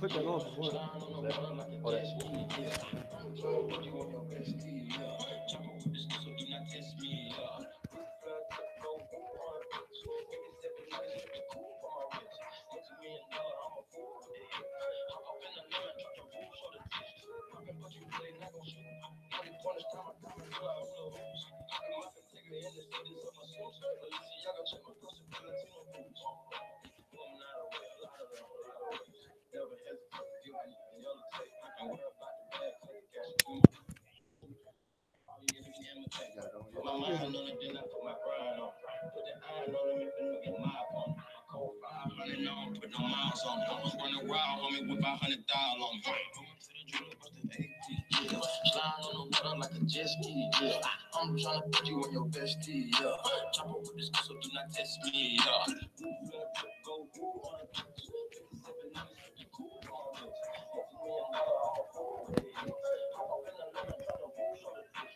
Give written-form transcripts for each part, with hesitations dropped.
Put that on for one. Oh, that.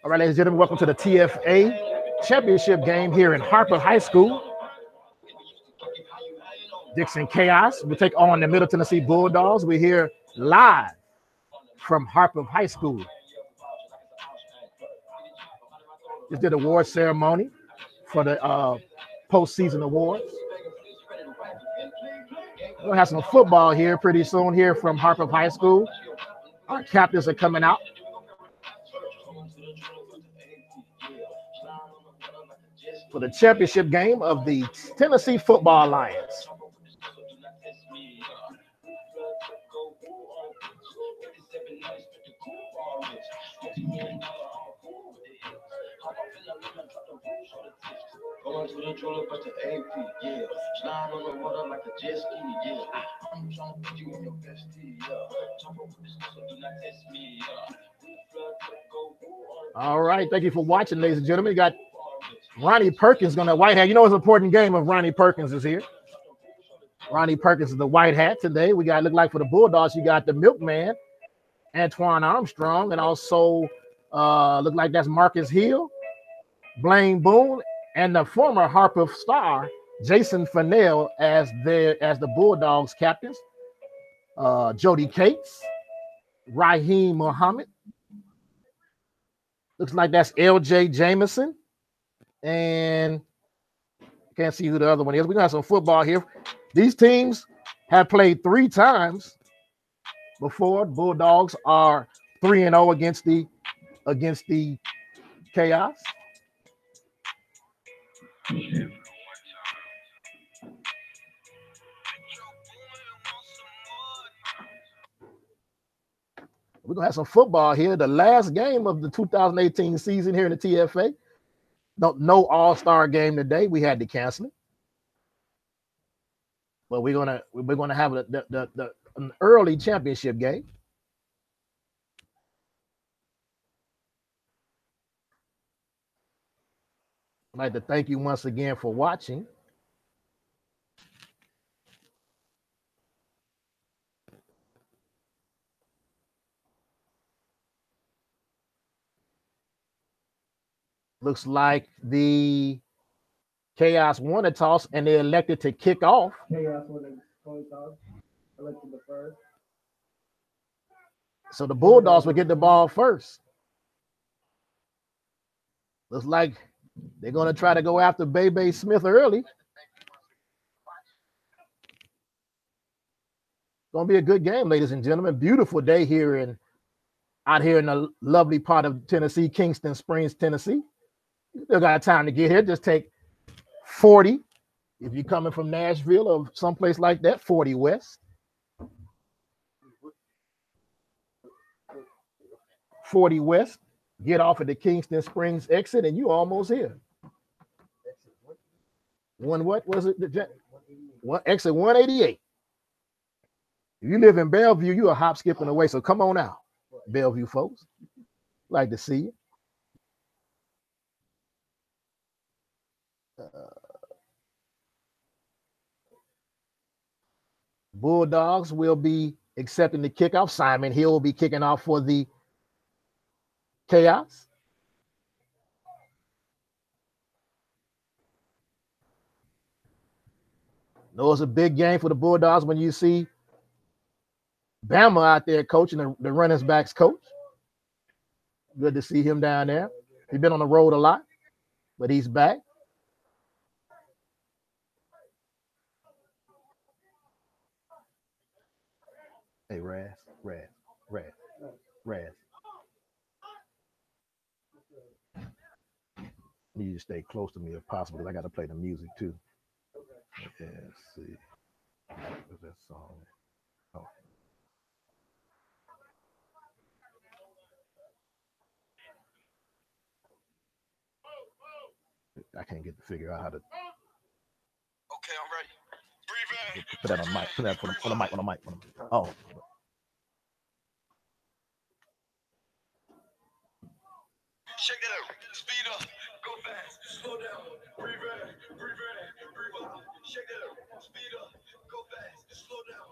All right, ladies and gentlemen, welcome to the TFA championship game here in Harper High School. Dickson Chaos will take on the Middle Tennessee Bulldogs. We're here live from Harper High School. Just did award ceremony for the postseason awards. We're gonna have some football here pretty soon here from Harper High School. Our captains are coming out. For the championship game of the Tennessee Football Alliance. Going to the jeweler, but the AP, yeah. Slide on the water like a jet ski, yeah. I'm trying to put you in your bestie, yeah. Jump over this, so do not test me, yeah. All right, thank you for watching, ladies and gentlemen. You got Ronnie Perkins going to white hat. You know it's an important game if Ronnie Perkins is here. Ronnie Perkins is the white hat today. We got, look like for the Bulldogs, you got the milkman, Antoine Armstrong, and also look like that's Marcus Hill, Blaine Boone, and the former Harper star, Jason Fennell, as the Bulldogs captains. Jody Cates, Raheem Muhammad. Looks like that's LJ Jameson. And can't see who the other one is. We're going to have some football here. These teams have played 3 times before. Bulldogs are 3-0 against the Chaos. We're going to have some football here. The last game of the 2018 season here in the TFA. No all-star game today. We had to cancel it. But we're gonna have an early championship game. I'd like to thank you once again for watching. Looks like the Chaos won a toss and they elected to kick off. Chaos won the coin toss, elected the first. So the Bulldogs will get the ball first. Looks like they're going to try to go after Bebe Smith early. Going to be a good game, ladies and gentlemen. Beautiful day here out here in the lovely part of Tennessee, Kingston Springs, Tennessee. Still got time to get here. Just take 40 if you're coming from Nashville or someplace like that, 40 West. 40 West, get off at the Kingston Springs exit, and you almost here. What was it? Exit 188. If you live in Bellevue, you are hop skipping away. So come on out, Bellevue folks. Like to see you. Bulldogs will be accepting the kickoff. Simon Hill will be kicking off for the Chaos. No, it's a big game for the Bulldogs when you see Bama out there coaching, the running backs coach. Good to see him down there. He's been on the road a lot, but he's back. Hey, Raz. Need you to stay close to me if possible, because I got to play the music too. Yeah, let's see. What's that song? Oh. I can't get to figure out how to. Okay, I'm ready. Breathe in. Put that on mic. Put that on the mic. Oh. Shake that out. Speed up. Go fast. Slow down. Breathe in. Breathe out. Shake that out. Speed up. Go fast. Slow down.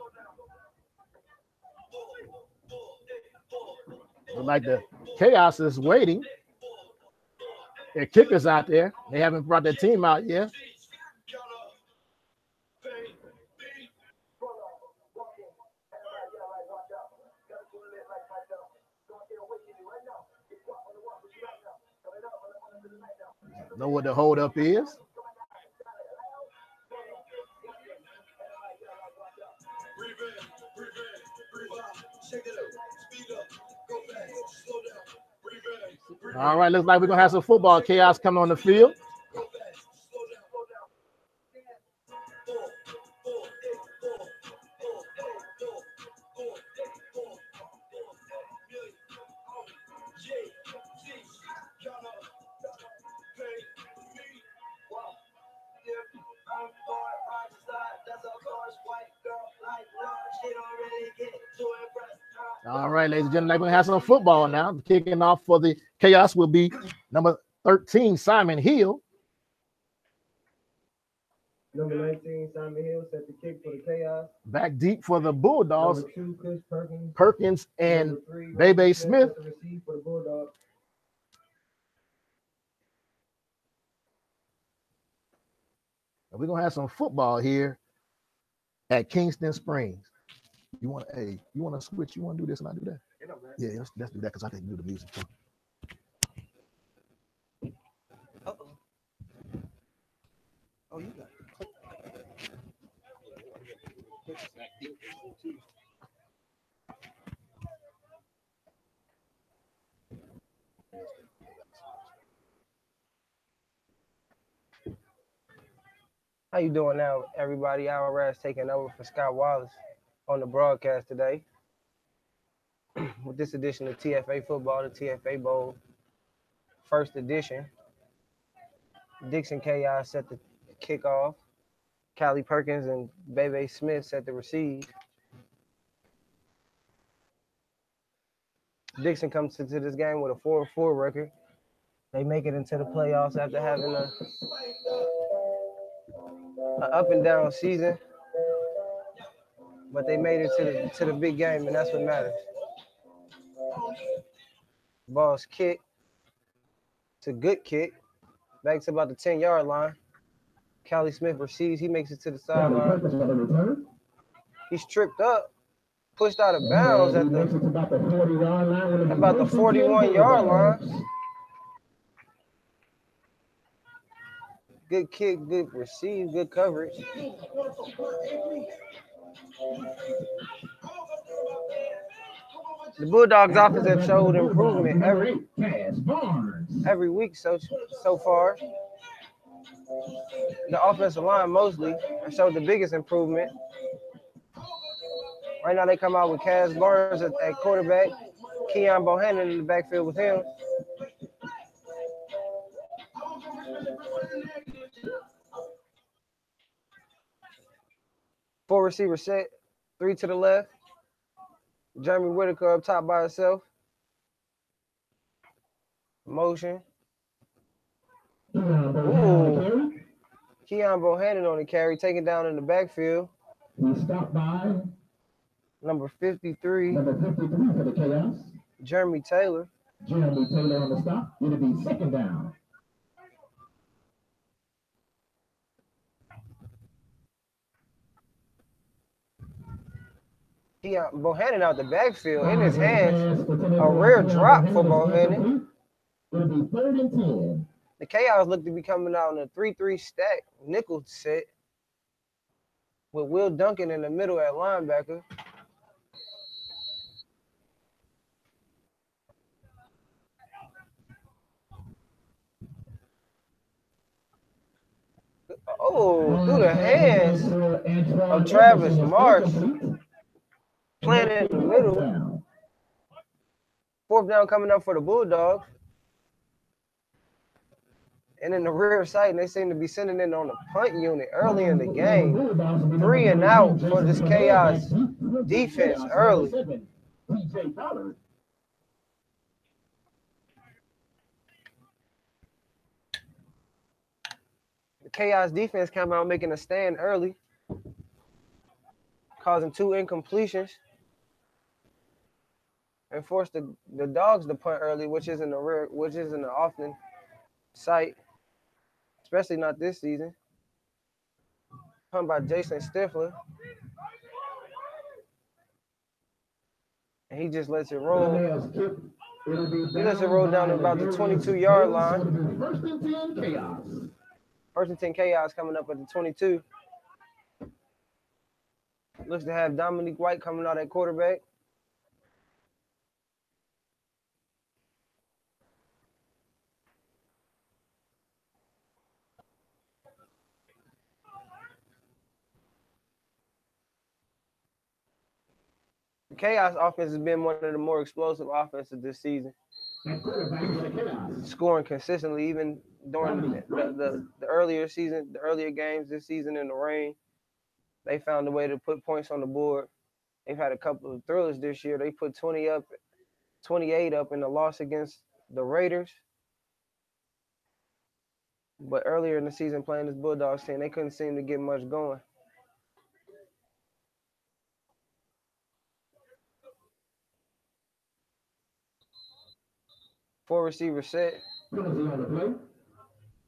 Look like the chaos is waiting. Their kickers out there. They haven't brought their team out yet. Know what the holdup is. All right, looks like we're gonna have some football chaos coming on the field. All right, ladies and gentlemen, we're gonna have some football now. Kicking off for the chaos will be number 13, Simon Hill. Number 19, Simon Hill set the kick for the chaos. Back deep for the Bulldogs. Number 2, Chris Perkins. Perkins and Number 3, Bebe Smith. set the receive for the Bulldogs. We're gonna have some football here at Kingston Springs. You want to switch? You want to do this and I do that? Yeah, let's do that because I can do the music too. Oh, you got it. How you doing now, everybody? Raz taking over for Scott Wallace on the broadcast today. With this edition of TFA Football, the TFA Bowl, first edition. Dickson Chaos set the kickoff. Callie Perkins and Bebe Smith set the receive. Dickson comes into this game with a 4-4 record. They make it into the playoffs after having an up and down season, but they made it to the big game, and that's what matters. Ball's kick. It's a good kick. Back to about the 10-yard line. Callie Smith receives. He makes it to the sideline. He's tripped up, pushed out of bounds at about the 41-yard line. Good kick, good receive, good coverage. The Bulldogs offense have showed improvement every week so far. The offensive line mostly showed the biggest improvement. Right now they come out with Kaz Barnes at quarterback, Keon Bohannon in the backfield with him. Four receiver set, 3 to the left. Jeremy Whitaker up top by himself. Motion. Ooh. Keon Bohannon on the carry, taken down in the backfield. He stopped by Number 53 for the chaos. Jeremy Taylor. Jeremy Taylor on the stop. It'll be second down. Bohannon out the backfield in his hands. A rare drop for Bohannon. It'll be 3rd and 10. The Chaos look to be coming out in a 3-3 stack nickel set with Will Duncan in the middle at linebacker. Oh, through the hands of Travis Marks. Playing in the middle. 4th down coming up for the Bulldogs. And in the rear side, they seem to be sending in on the punt unit early in the game. 3 and out for this Chaos defense early. The Chaos defense came out making a stand early, causing 2 incompletions, and forced the Dogs to punt early, which isn't an often sight, especially not this season. Punt by Jason Stifler. And he just lets it roll. He lets it roll down to about the 22-yard line. 1st and 10 Chaos. 1st and 10 Chaos coming up at the 22. Looks to have Dominique White coming out at quarterback. The Chaos offense has been one of the more explosive offenses this season, scoring consistently even during the earlier season, the earlier games this season in the rain. They found a way to put points on the board. They've had a couple of thrillers this year. They put 28 up in the loss against the Raiders. But earlier in the season playing this Bulldogs team, they couldn't seem to get much going. Four receiver set. Penalty on the play.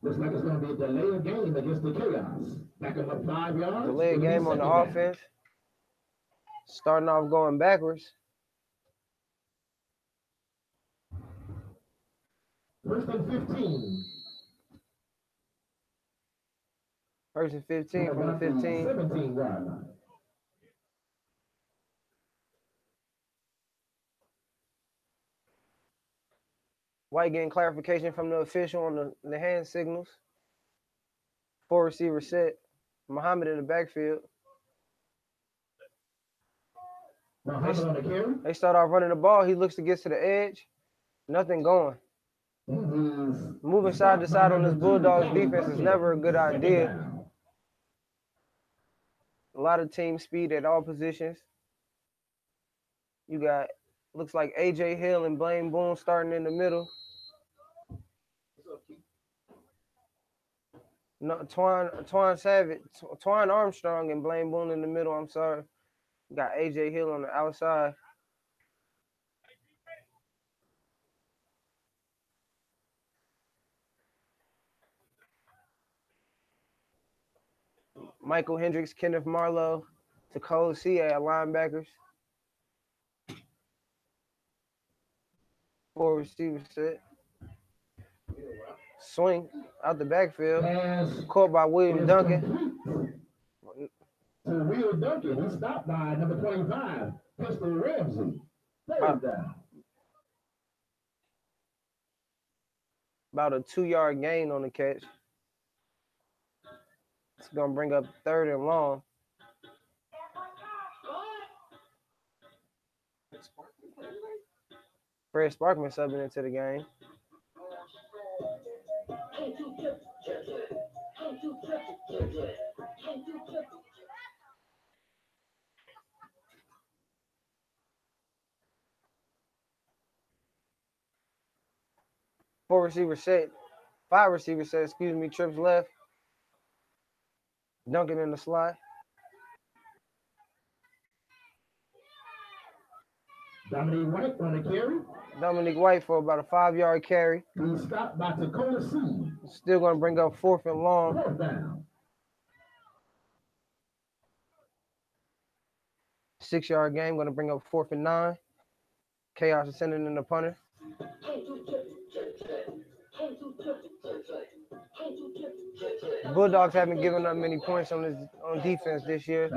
Looks like it's going to be a delay of game against the Chaos. Back them up 5 yards. Delay game on the offense. Starting off going backwards. 1st and 15. 1st and 15 from the 15. 17-yard line. White getting clarification from the official on the hand signals. Four receiver set. Muhammad in the backfield. Muhammad on the carry. They start off running the ball. He looks to get to the edge. Nothing going. Moving side to side on this Bulldogs defense is never a good idea. A lot of team speed at all positions. You got, looks like A.J. Hill and Blaine Boone starting in the middle. No, Twine Armstrong and Blaine Boone in the middle. I'm sorry. You got A.J. Hill on the outside. Michael Hendricks, Kenneth Marlowe, Takola C.A. at linebackers. Four receiver set. Swing out the backfield. Caught by William Duncan. To Will Duncan, he stopped by number 25, Pistol Ramsey. About a 2-yard gain on the catch. It's going to bring up 3rd and long. Fred Sparkman subbing into the game. Four receiver set. 5 receiver set, excuse me, trips left. Duncan in the slot. Dominique White on the carry. Dominique White for about a 5-yard carry. He stopped by Takola C. Still going to bring up 4th and long. 4th down. 6-yard game, going to bring up 4th and 9. Chaos is sending in the punter. Bulldogs haven't given up many points on defense this year,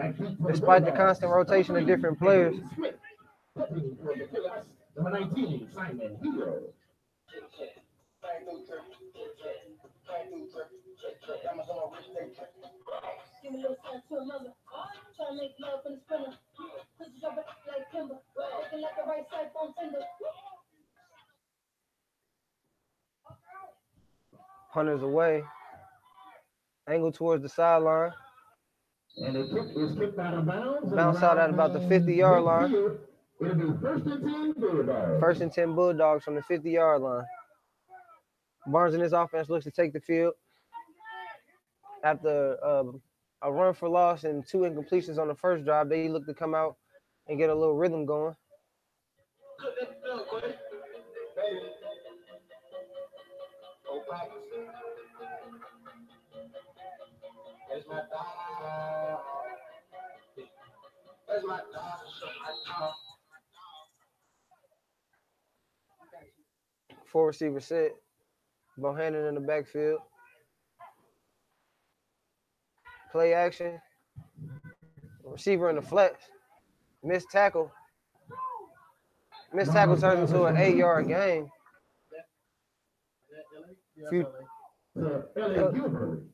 despite the constant rotation of different players. Number 19, Simon Hero. Punter's away. Angle towards the sideline. And the kick is kicked out of bounds. Bounce out at about the 50-yard line. It'll be 1st and 10 Bulldogs. 1st and 10 Bulldogs from the 50-yard line. Barnes and his offense looks to take the field. After a run for loss and 2 incompletions on the first drive, they look to come out and get a little rhythm going. Four receiver set. Bohannon in the backfield. Play action. Receiver in the flex. Missed tackle. Missed tackle turns into an 8-yard gain.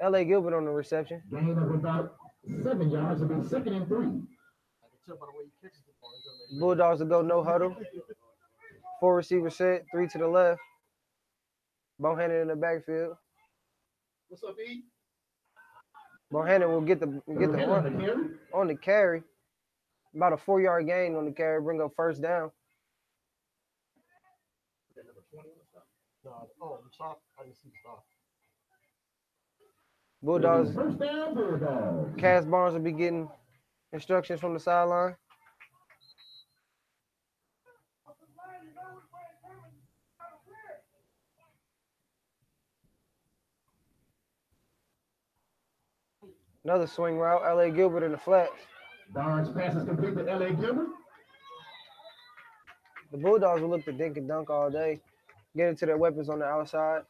L.A. Gilbert on the reception. Gain of about 7 yards. It'll be 2nd and 3. Bulldogs will go no huddle. 4 receiver set, 3 to the left. Bohannon in the backfield. What's up, E? Bohannon will get the run on the carry. About a 4-yard gain on the carry, bring up 1st down. No, oh, I'm sorry. I didn't see the stop. Bulldogs. 1st down, Bulldogs. Cass Barnes will be getting instructions from the sideline. Another swing route, L.A. Gilbert in the flats. Barnes passes complete to L.A. Gilbert. The Bulldogs will look to dink and dunk all day, get into their weapons on the outside.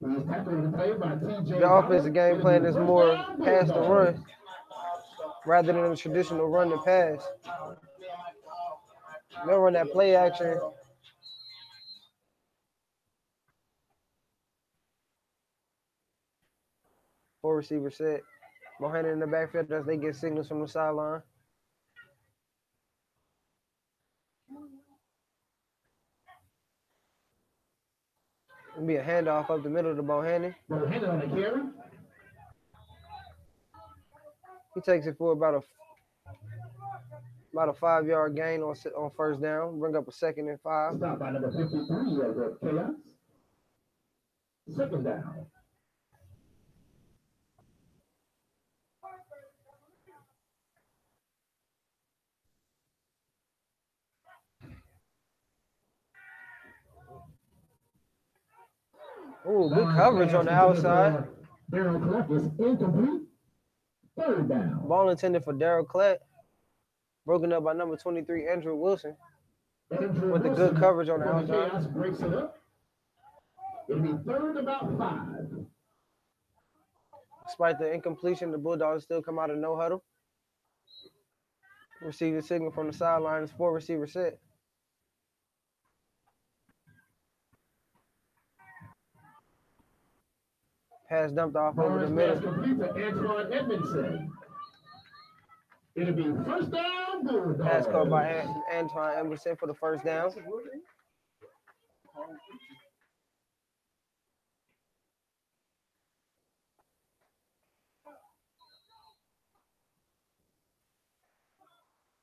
The offensive game plan is more pass to run rather than a traditional run to pass. They'll run that play action. Four receiver set. Bohannon in the backfield as they get signals from the sideline. It'll be a handoff up the middle to Bohannon. Bohannon on the carry. He takes it for about a 5-yard gain on 1st down. Bring up a 2nd and 5. Stop by number 53 of the Chaos. 2nd down. Ooh, good coverage on the outside. Daryl Clark is incomplete. 3rd down. Ball intended for Daryl Klett. Broken up by number 23, Andrew Wilson. With the good coverage on the outside. Chaos breaks it up. It'll be 3rd about 5. Despite the incompletion, the Bulldogs still come out of no huddle. Receive the signal from the sideline. It's 4 receiver set. Pass dumped off over the middle. Complete to Antoine Edmondson. It'll be 1st down, Bulldogs. Pass caught by Antoine Edmondson for the 1st down.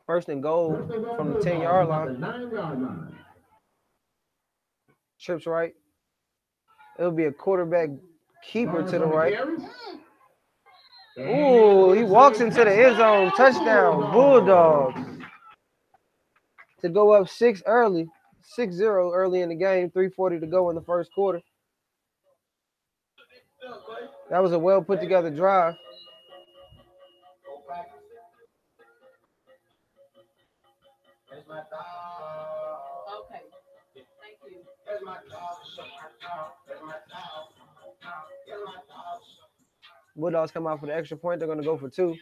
First and goal from the 10-yard line. 9-yard line. Trips right. It'll be a quarterback keeper to the right. Ooh, he walks into the end zone. Touchdown, Bulldogs. To go up 6-0 early in the game. 3:40 to go in the 1st quarter. That was a well put together drive. Okay. Thank you. Bulldogs come out for the extra point. They're going to go for 2.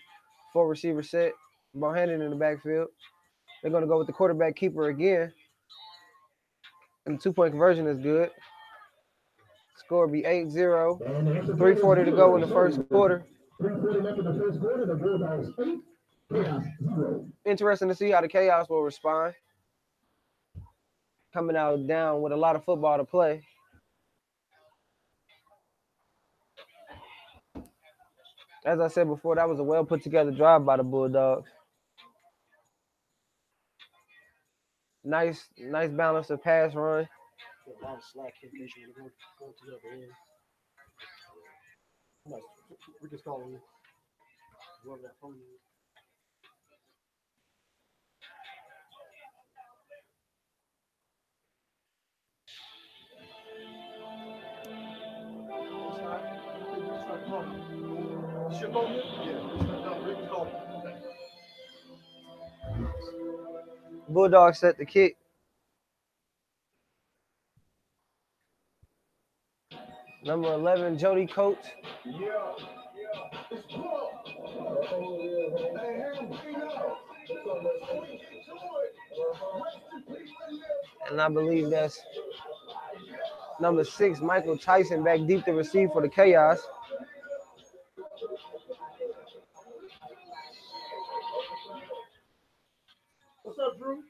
4 receiver set. Ball handed in the backfield. They're going to go with the quarterback keeper again. And the 2-point conversion is good. Score be 8-0. 3:40 to go in the first quarter. 3:40 left in the first quarter. The Bulldogs 8, Chaos 0. Interesting to see how the Chaos will respond. Coming out down with a lot of football to play. As I said before, that was a well put together drive by the Bulldogs. Nice balance of pass run. A lot of slack information going to the other end. We're just calling you. Whoever that phone is. Ship on it? Yeah. Rick called. Bulldogs set the kick. Number 11, Jody Coates. And I believe that's number 6, Michael Tyson, back deep to receive for the Chaos. What's up, Drew?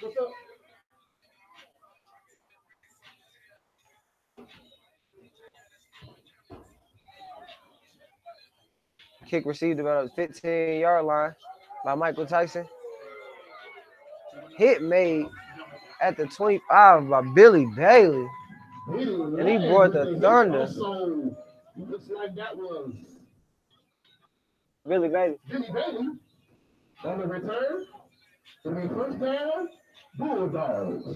What's up? Kick received about a 15-yard line by Michael Tyson. Hit made at the 25 by Billy Bailey. And he brought the thunder. Also, looks like that was Billy Bailey. Billy Bailey on the return. To be first down, Bulldogs.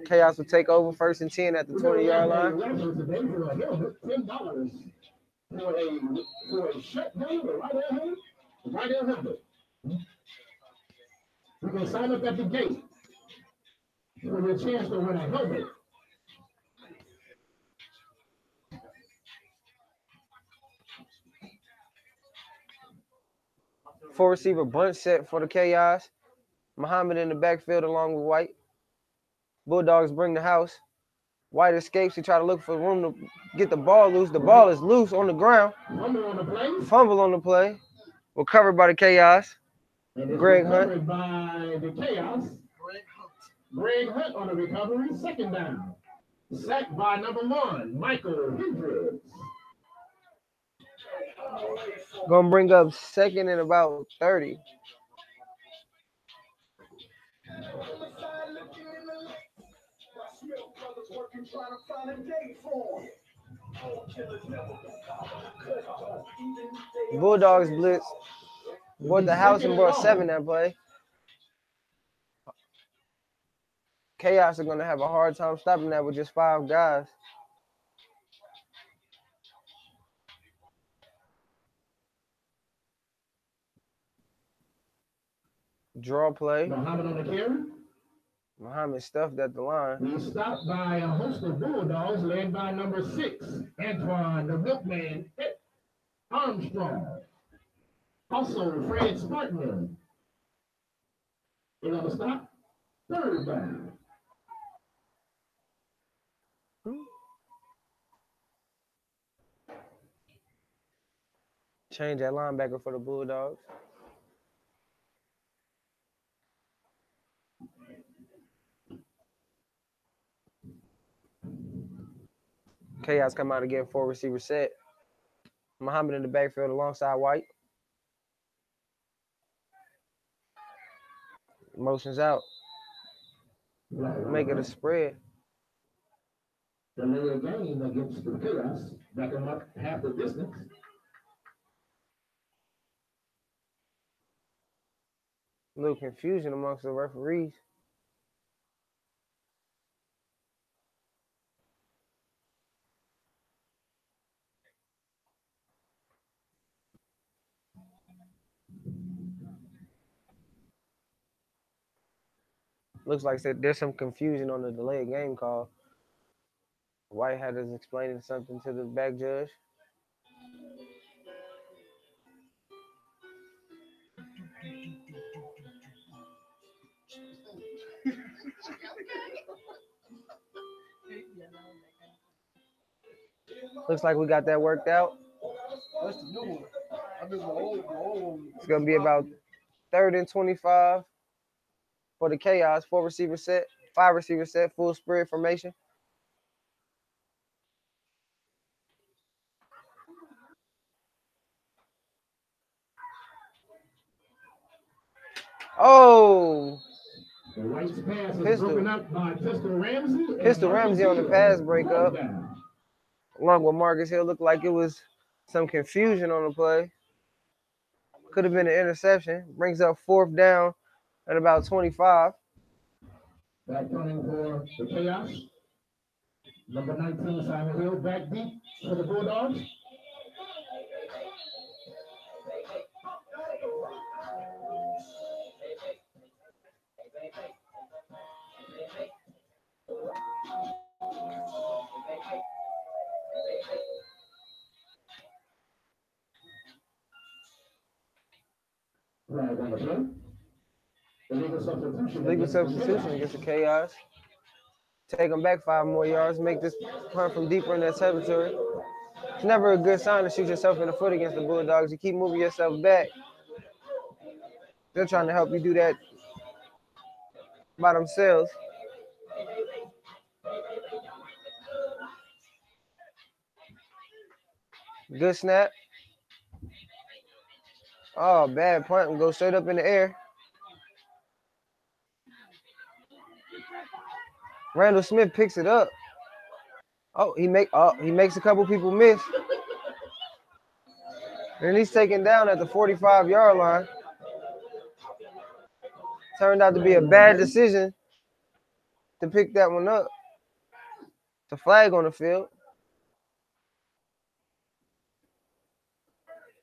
Chaos will take over 1st and 10 at the 20-yard line. $10 for a shutdown, a right hand helmet. You can sign up at the gate for your chance to win a helmet. Four receiver bunch set for the Chaos. Muhammad in the backfield along with White. Bulldogs bring the house. White escapes. He try to look for room to get the ball loose. The ball is loose on the ground. Fumble on the play. Recovered by the Chaos. Greg Hunt. By the Chaos. Greg Hunt on the recovery. 2nd down. Sacked by number 1, Michael Hendricks. Gonna bring up 2nd and about 30. Bulldogs blitz. Bought the house and brought 7 that play. Chaos are gonna have a hard time stopping that with just 5 guys. Draw play. Muhammad on the carry. Muhammad stuffed at the line. He's stopped by a host of Bulldogs led by number 6, Antoine the Milkman Armstrong. Also, Fred Spartman. They're going to stop. 3rd down. Change that linebacker for the Bulldogs. Chaos come out again, 4 receiver set. Muhammad in the backfield alongside White. Motions out. Make it a spread. The later game against the Chaos. Back them up half the distance. A little confusion amongst the referees. Looks like there's some confusion on the delayed game call. Whitehead is explaining something to the back judge. Looks like we got that worked out. That's the new one. I mean, the old one. It's going to be about 3rd and 25 for the Chaos. 4 receiver set, 5 receiver set, full spread formation. Oh, The White's pass is Pistol. broken up by Pistol Ramsey. and Pistol Marcus Ramsey on the Hill. pass breakup. Touchdown. Along with Marcus Hill, looked like it was some confusion on the play. Could have been an interception. Brings up 4th down at about 25. Back running for the Chaos. Number 19, Simon Hill, back deep for the Bulldogs. Flag on the play. Legal substitution against the Chaos. Take them back 5 more yards. Make this punt from deeper in that territory. It's never a good sign to shoot yourself in the foot against the Bulldogs. You keep moving yourself back. They're trying to help you do that by themselves. Good snap. Oh, bad punt and go straight up in the air. Randall Smith picks it up. Oh, he makes a couple people miss. And he's taken down at the 45-yard line. Turned out to be a bad decision to pick that one up. It's a flag on the field.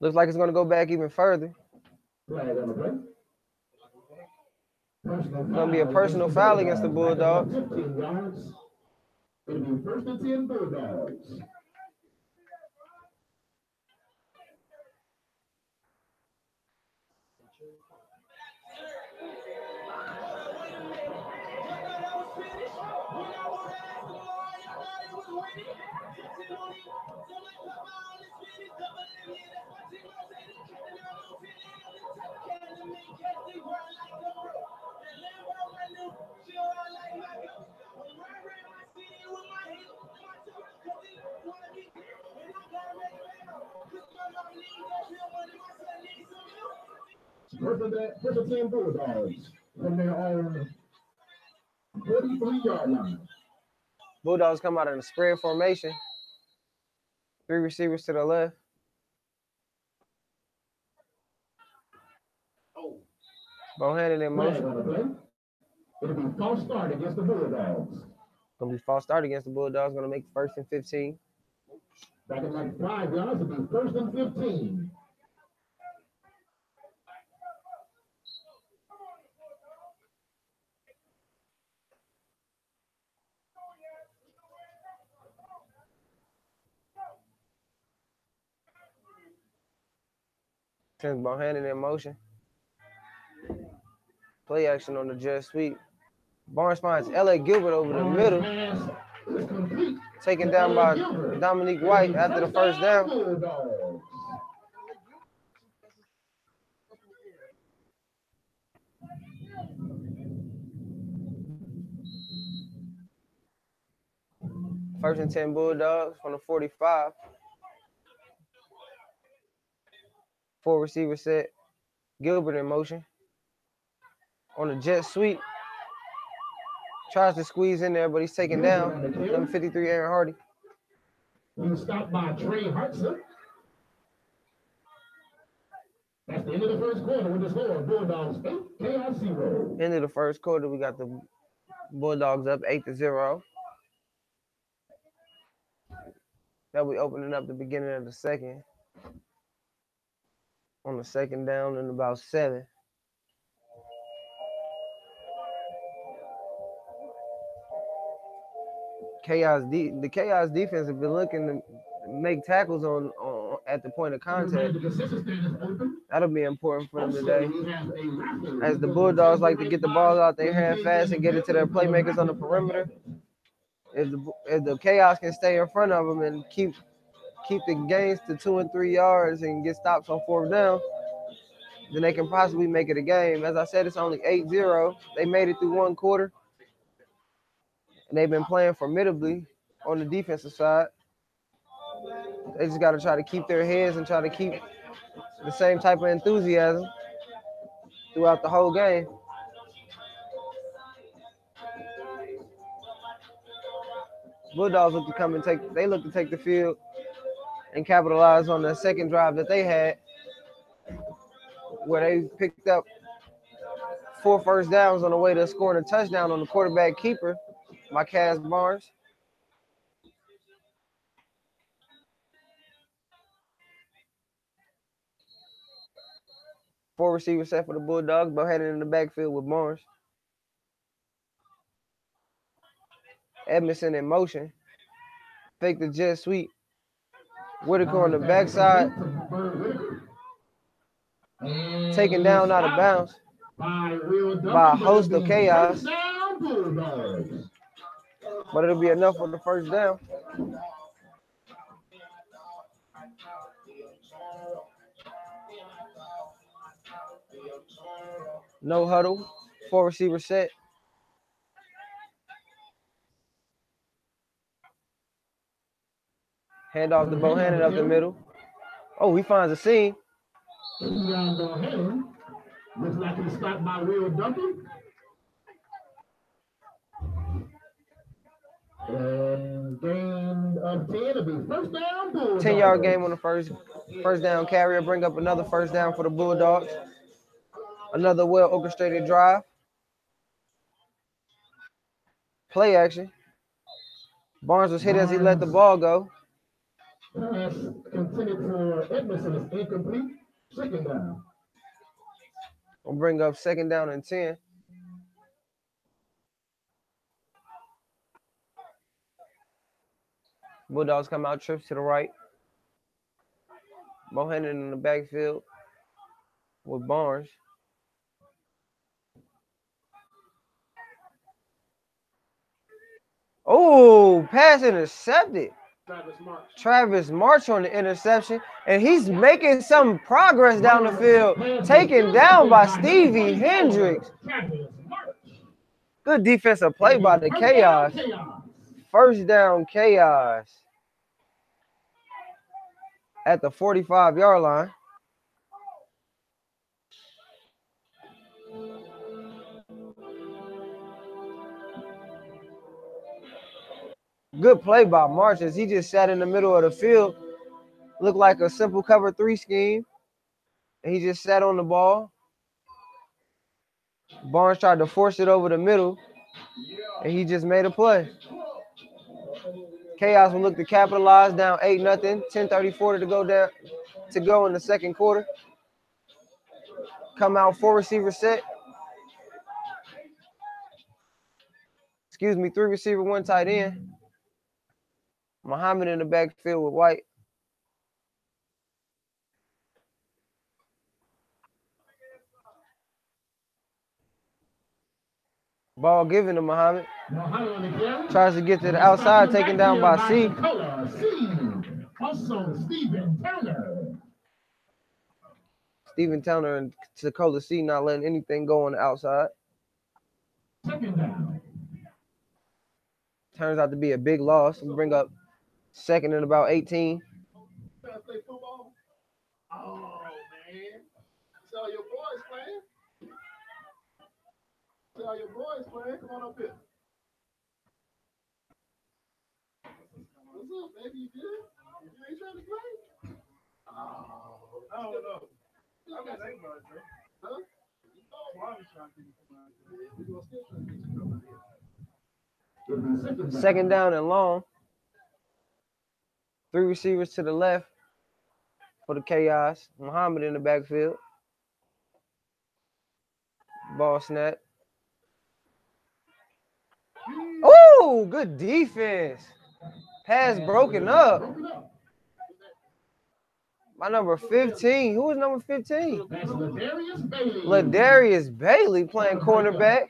Looks like it's going to go back even further. It's going to be a personal foul against the Bulldogs. 15 yards. It'll be 1st and 10 Bulldogs. First and 10 Bulldogs from their own 43-yard line. Bulldogs come out in a spread formation. 3 receivers to the left. Bohannon in motion. It'll be false start against the Bulldogs. Gonna be false start against the Bulldogs. Gonna make 1st and 15. Back at like 5 yards. It'll be 1st and 15. Sends Bohannon in motion. Play action on the jet sweep. Barnes finds L.A. Gilbert over the middle. Taken down by Dominique White after the 1st down. First and 10 Bulldogs from the 45. 4 receiver set. Gilbert in motion. On the jet sweep. Tries to squeeze in there, but he's taken down. Number 53, Aaron Hardy. He was stopped by Trey Hudson. That's the end of the first quarter with the score. Bulldogs 8, Chaos 0. End of the first quarter, we got the Bulldogs up 8-0. Now we opening up the beginning of the second. On the second down and about 7. The Chaos defense have been looking to make tackles on at the point of contact. That'll be important for them today. As the Bulldogs like to get the ball out their hand fast and get it to their playmakers on the perimeter. If the Chaos can stay in front of them and keep the gains to 2 and 3 yards and get stops on 4th down, then they can possibly make it a game. As I said, it's only 8-0. They made it through one quarter. And they've been playing formidably on the defensive side. They just got to try to keep their heads and try to keep the same type of enthusiasm throughout the whole game. Bulldogs look to come and take the field and capitalize on the second drive that they had, where they picked up 4 first downs on the way to scoring a touchdown on the quarterback keeper by Cass Barnes. Four receiver set for the Bulldogs, but headed in the backfield with Barnes. Edmondson in motion. Fake the jet sweep. Whitaker on the backside. Taken down out of bounds by a host of Chaos. But it'll be enough for the first down. No huddle. 4 receiver set. Hand off to Bohannon up the middle. Oh, he finds a seam. Looks like he's stopped by Will Duncan. And gain of 10 will be first down. 10-yard game on the first down carrier. Bring up another first down for the Bulldogs. Another well-orchestrated drive. Play action. Barnes was hit as he let the ball go. Pass intended for Edmondson is incomplete. Second down. We'll bring up second down and 10. Bulldogs come out, trips to the right. Bohannon in the backfield with Barnes. Oh, pass intercepted. Travis March on the interception, and he's making some progress down the field, taken down by Stevie Hendricks. Good defensive play by the Chaos. First down, Chaos at the 45-yard line. Good play by March as he just sat in the middle of the field. Looked like a simple cover 3 scheme. And he just sat on the ball. Barnes tried to force it over the middle. And he just made a play. Chaos will look to capitalize, down 8-0. 10:34 to go in the second quarter. Come out 4 receiver set. 3 receiver, 1 tight end. Muhammad in the backfield with White. Ball given to Muhammad. Tries to get to the outside, taken down by C. Also, Stephen Towner and Tacola C not letting anything go on the outside. Second down. Turns out to be a big loss. We'll bring up second and about 18. Oh, man. See all your boys playing? See all your boys playing? Come on up here. What's up, baby? You good? You ain't trying to play? Oh, I don't know. Second down and long. 3 receivers to the left for the Chaos. Muhammad in the backfield. Ball snap. Oh, good defense. Pass broken up. My number 15. Who is number 15? That's Ladarius Bailey. Ladarius Bailey playing cornerback.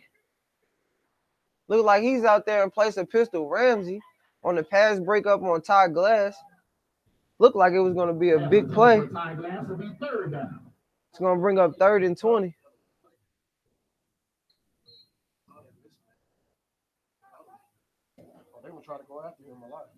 Look like he's out there in place of Pistol Ramsey on the pass breakup on Ty Glass. Looked like it was going to be a big play. Ty Glass will be third down. It's going to bring up 3rd and 20. They will try to go after him a lot.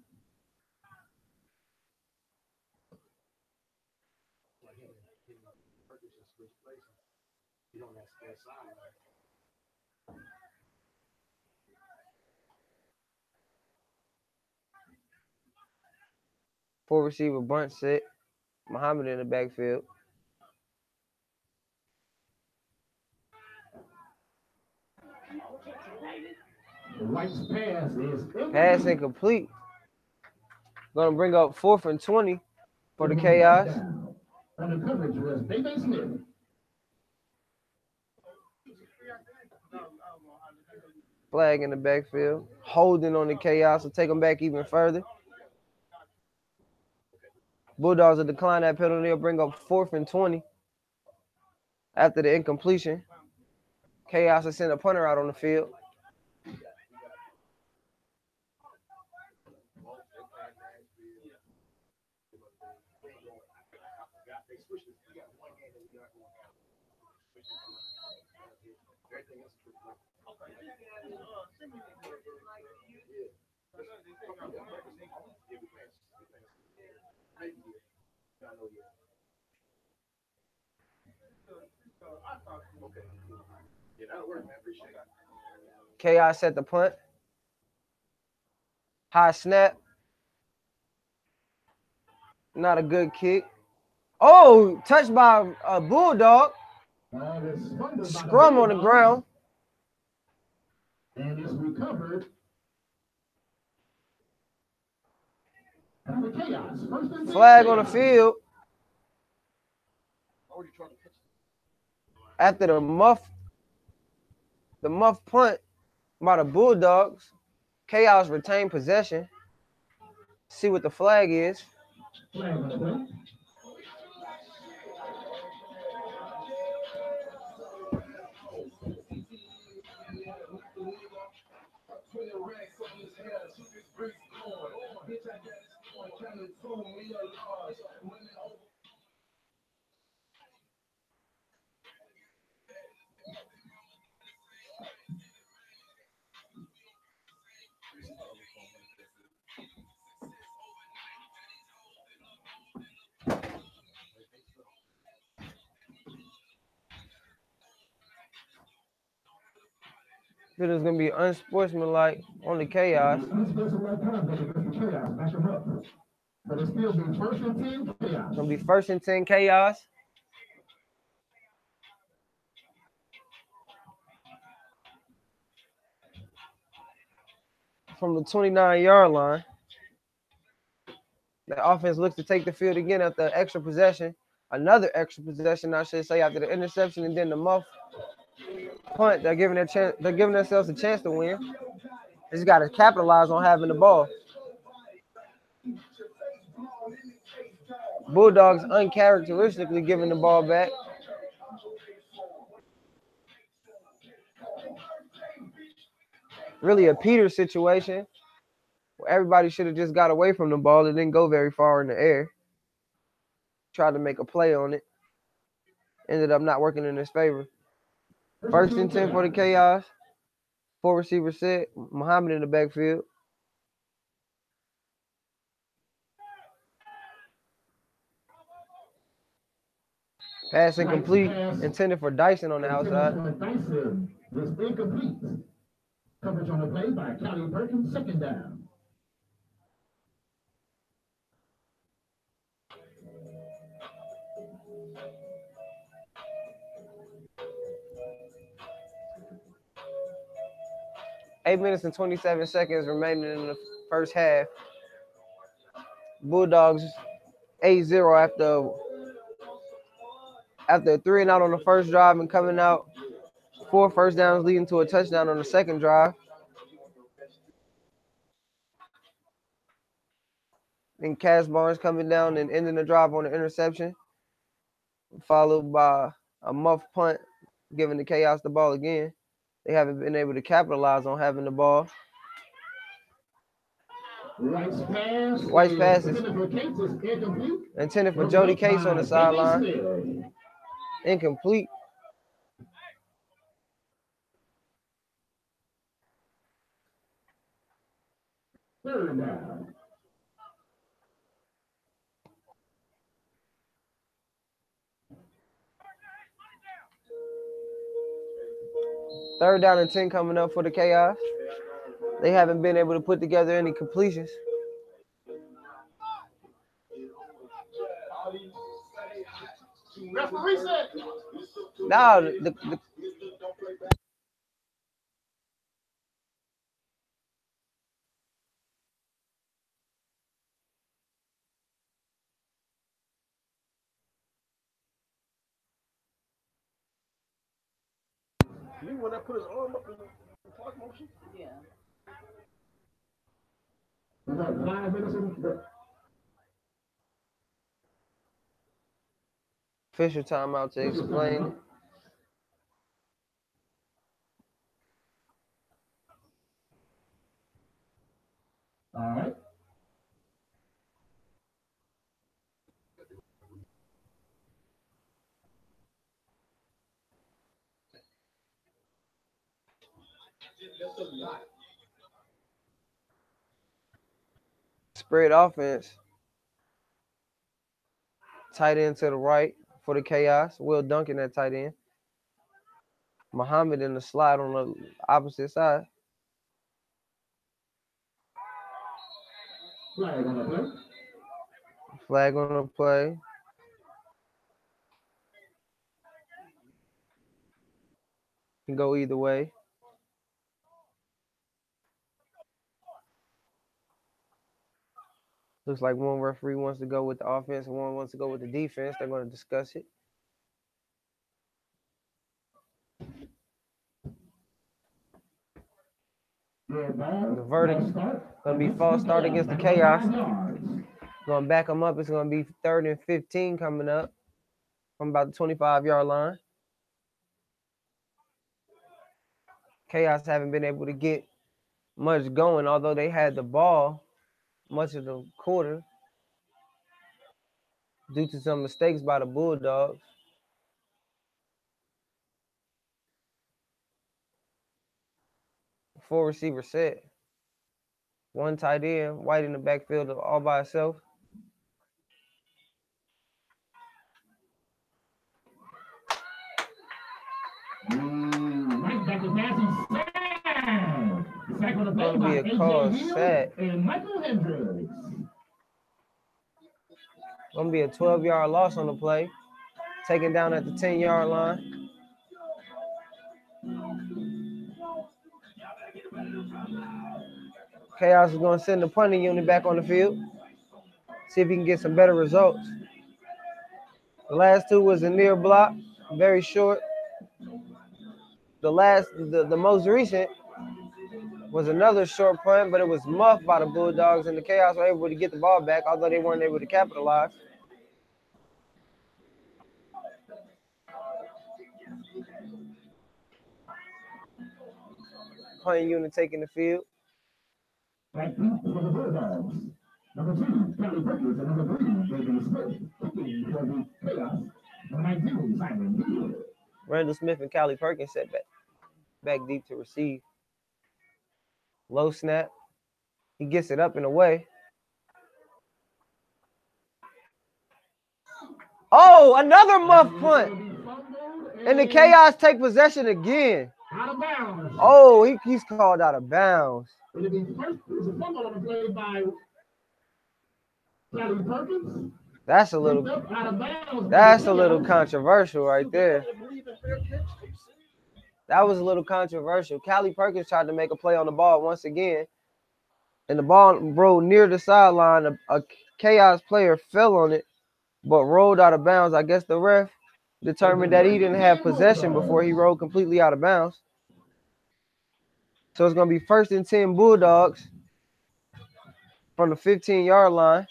Four receiver bunt set. Muhammad in the backfield. The White's pass is Pass incomplete. Gonna bring up 4th and 20 for the Chaos. On the coverage was David Smith. Flag in the backfield. Holding on the Chaos will take them back even further. Bulldogs will decline that penalty. They'll bring up 4th and 20 after the incompletion. Chaos will send a punter out on the field. Chaos set the punt. High snap. Not a good kick. Oh, touched by a Bulldog. Scrum on the ground. And it's recovered. Chaos. Flag on the field. After the muff punt by the Bulldogs, Chaos retained possession. See what the flag is. Flag on the play. It is going to be unsportsmanlike on the Chaos. But it's still be 1st and 10 Chaos. Going to be 1st and 10 Chaos. From the 29-yard line. The offense looks to take the field again after extra possession. Another extra possession, I should say, after the interception and then the muff punt. They're giving themselves a chance to win. They just got to capitalize on having the ball. Bulldogs uncharacteristically giving the ball back. Really a Peter situation where everybody should have just got away from the ball. It didn't go very far in the air. Tried to make a play on it. Ended up not working in his favor. 1st and 10 for the Chaos. 4 receiver set. Muhammad in the backfield. Pass incomplete. Intended for Dyson on the outside. Dyson was incomplete. Coverage on the play by Callie Perkins, 2nd down. 8 minutes and 27 seconds remaining in the first half. Bulldogs 8-0 after a 3-and-out on the first drive and coming out 4 first downs leading to a touchdown on the second drive. And Cass Barnes coming down and ending the drive on an interception, followed by a muff punt, giving the Chaos the ball again. They haven't been able to capitalize on having the ball. White's pass is intended for Jody Case on the sideline. Incomplete. Third down. Third down and 10 coming up for the Chaos. They haven't been able to put together any completions. Referee said. Now, the You when I put his arm up in the clock motion? Yeah. We got 5 minutes in the official timeout to explain. All right. Spread offense. Tight end to the right for the Chaos. Will Duncan at tight end. Muhammad in the slide on the opposite side. Flag on the play. Flag on the play. Can go either way. Looks like one referee wants to go with the offense and one wants to go with the defense. They're going to discuss it. The verdict going to be false start against the Chaos. Going to back them up. It's going to be 3rd and 15 coming up from about the 25-yard line. Chaos haven't been able to get much going, although they had the ball much of the quarter due to some mistakes by the Bulldogs. Four receiver set. One tight end, White in the backfield all by itself. Right back to passing sack. Sack on the play Gonna by be a call AJ Hill sack. and Michael Hendricks. Gonna be a 12-yard loss on the play. Taken down at the 10-yard line. Chaos is gonna send the punting unit back on the field. See if he can get some better results. The last two was a near block, very short. The most recent was another short punt, but it was muffed by the Bulldogs, and the Chaos were able to get the ball back, although they weren't able to capitalize. Punting unit taking the field. Right for the Bulldogs. Number 2, Kelly Perkins, and number 3, David Smith. Kicking for the Chaos. Number 19, Simon Hill. Randall Smith and Callie Perkins set back deep to receive. Low snap. He gets it up and away. Oh, another muff punt. And the Chaos take possession again. Out of bounds. Oh, he's called out of bounds. It'll be first. It's a fumble on the play by Kelly Perkins. That's a little controversial right there. That was a little controversial. Callie Perkins tried to make a play on the ball once again, and the ball rolled near the sideline. A Chaos player fell on it, but rolled out of bounds. I guess the ref determined that he didn't have possession before he rolled completely out of bounds. So it's going to be 1st and 10 Bulldogs from the 15-yard line.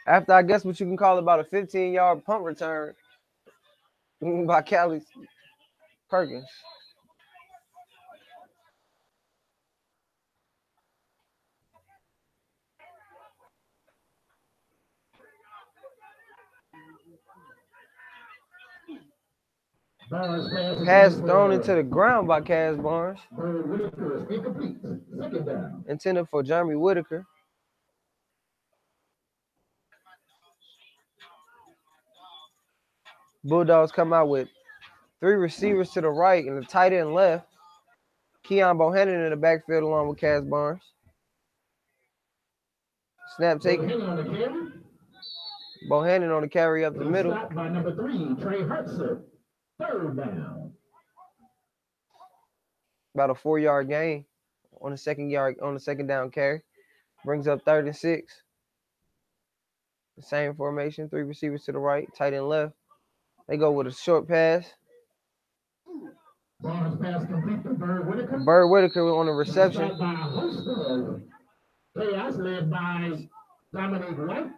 After, I guess, what you can call about a 15-yard punt return by Callie Perkins. Pass thrown into the ground by Cass Barnes. Intended for Jeremy Whitaker. Bulldogs come out with 3 receivers to the right and a tight end left. Keon Bohannon in the backfield along with Cass Barnes. Snap taken. Bohannon on the carry up the middle. By number 3, Trey Hertzer. 3rd down. About a 4-yard gain on the second down carry. Brings up 3rd and 6. The same formation, 3 receivers to the right, tight end left. They go with a short pass. Barnes pass complete to Bird Whitaker. Bird Whitaker on the reception. Chaos led by Dominic White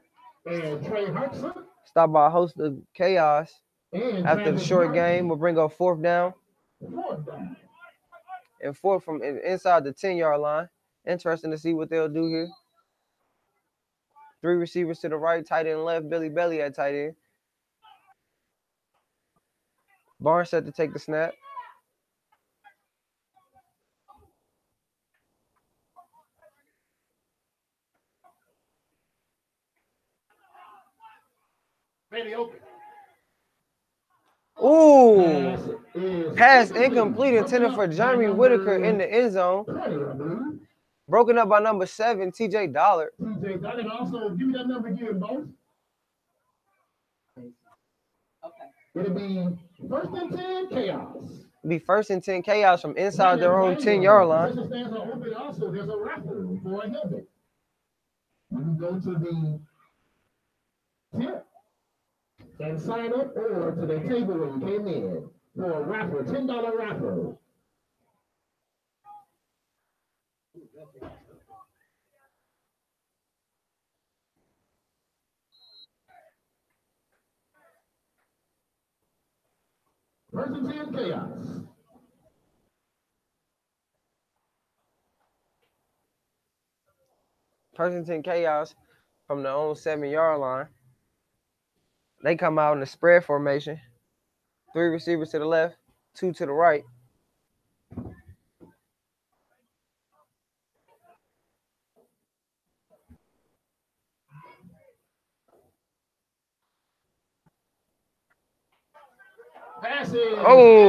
and Trey Hertzer. Stopped by a host of Chaos. After the short game, we'll bring up 4th down. 4th down. And 4th from inside the 10-yard line. Interesting to see what they'll do here. 3 receivers to the right, tight end left, Billy Belly at tight end. Barnes set to take the snap. Ooh. Pass incomplete, intended for Jeremy Whitaker in the end zone. Broken up by number 7, TJ Dollard. TJ Dollard, also give me that number again, boss. It'll be 1st and 10 Chaos. Be 1st and 10 Chaos from inside their own 10-yard line. Stands are open also. There's a raffle for a helmet. When you go to the tip and sign up, or to the table when you came in for a raffle, $10 raffle. First and 10 Chaos. First and 10 Chaos from their own 7-yard line. They come out in the spread formation. 3 receivers to the left, 2 to the right.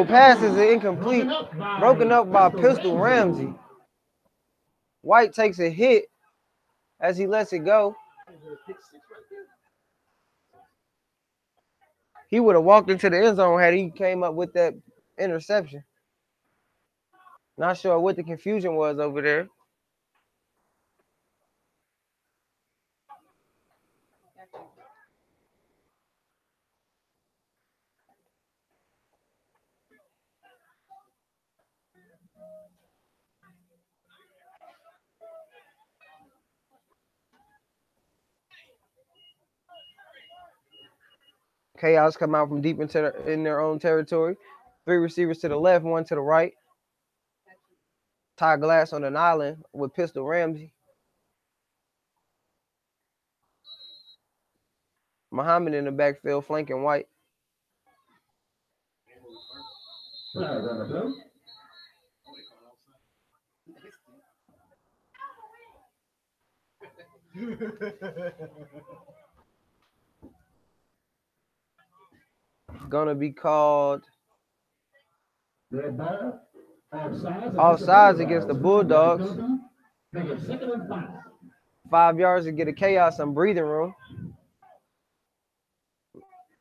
Passes are incomplete. Broken up by Pistol Ramsey. White takes a hit as he lets it go. He would have walked into the end zone had he came up with that interception. Not sure what the confusion was over there. Chaos come out from deep in their own territory. 3 receivers to the left, 1 to the right. Ty Glass on an island with Pistol Ramsey. Muhammad in the backfield flanking White. Gonna be called offsides against the Bulldogs. 5 yards to get a Chaos some breathing room.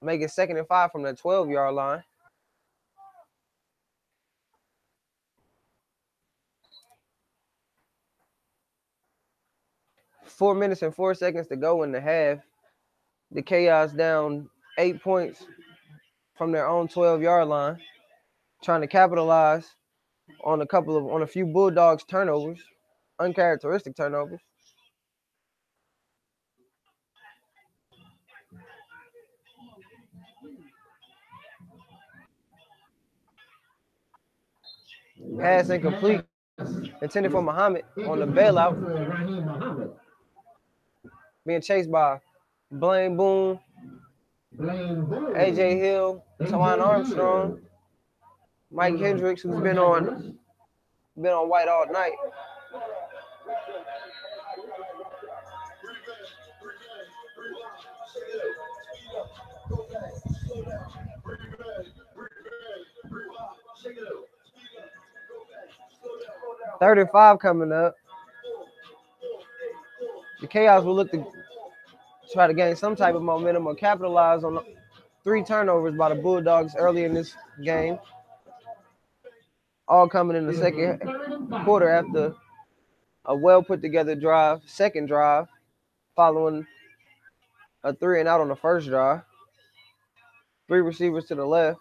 Make it 2nd and 5 from the 12-yard line. Four minutes and 4 seconds to go in the half. The Chaos down 8 points from their own 12-yard line, trying to capitalize on a few Bulldogs turnovers, uncharacteristic turnovers. Pass incomplete, intended for Muhammad on the bailout. Being chased by Blaine Boone, AJ Hill, Tawan Armstrong, Mike Hendricks, who's been on white all night. Third and 5 coming up. The Chaos will look to try to gain some type of momentum or capitalize on 3 turnovers by the Bulldogs early in this game. All coming in the second quarter after a well put together second drive, following a 3 and out on the first drive. 3 receivers to the left.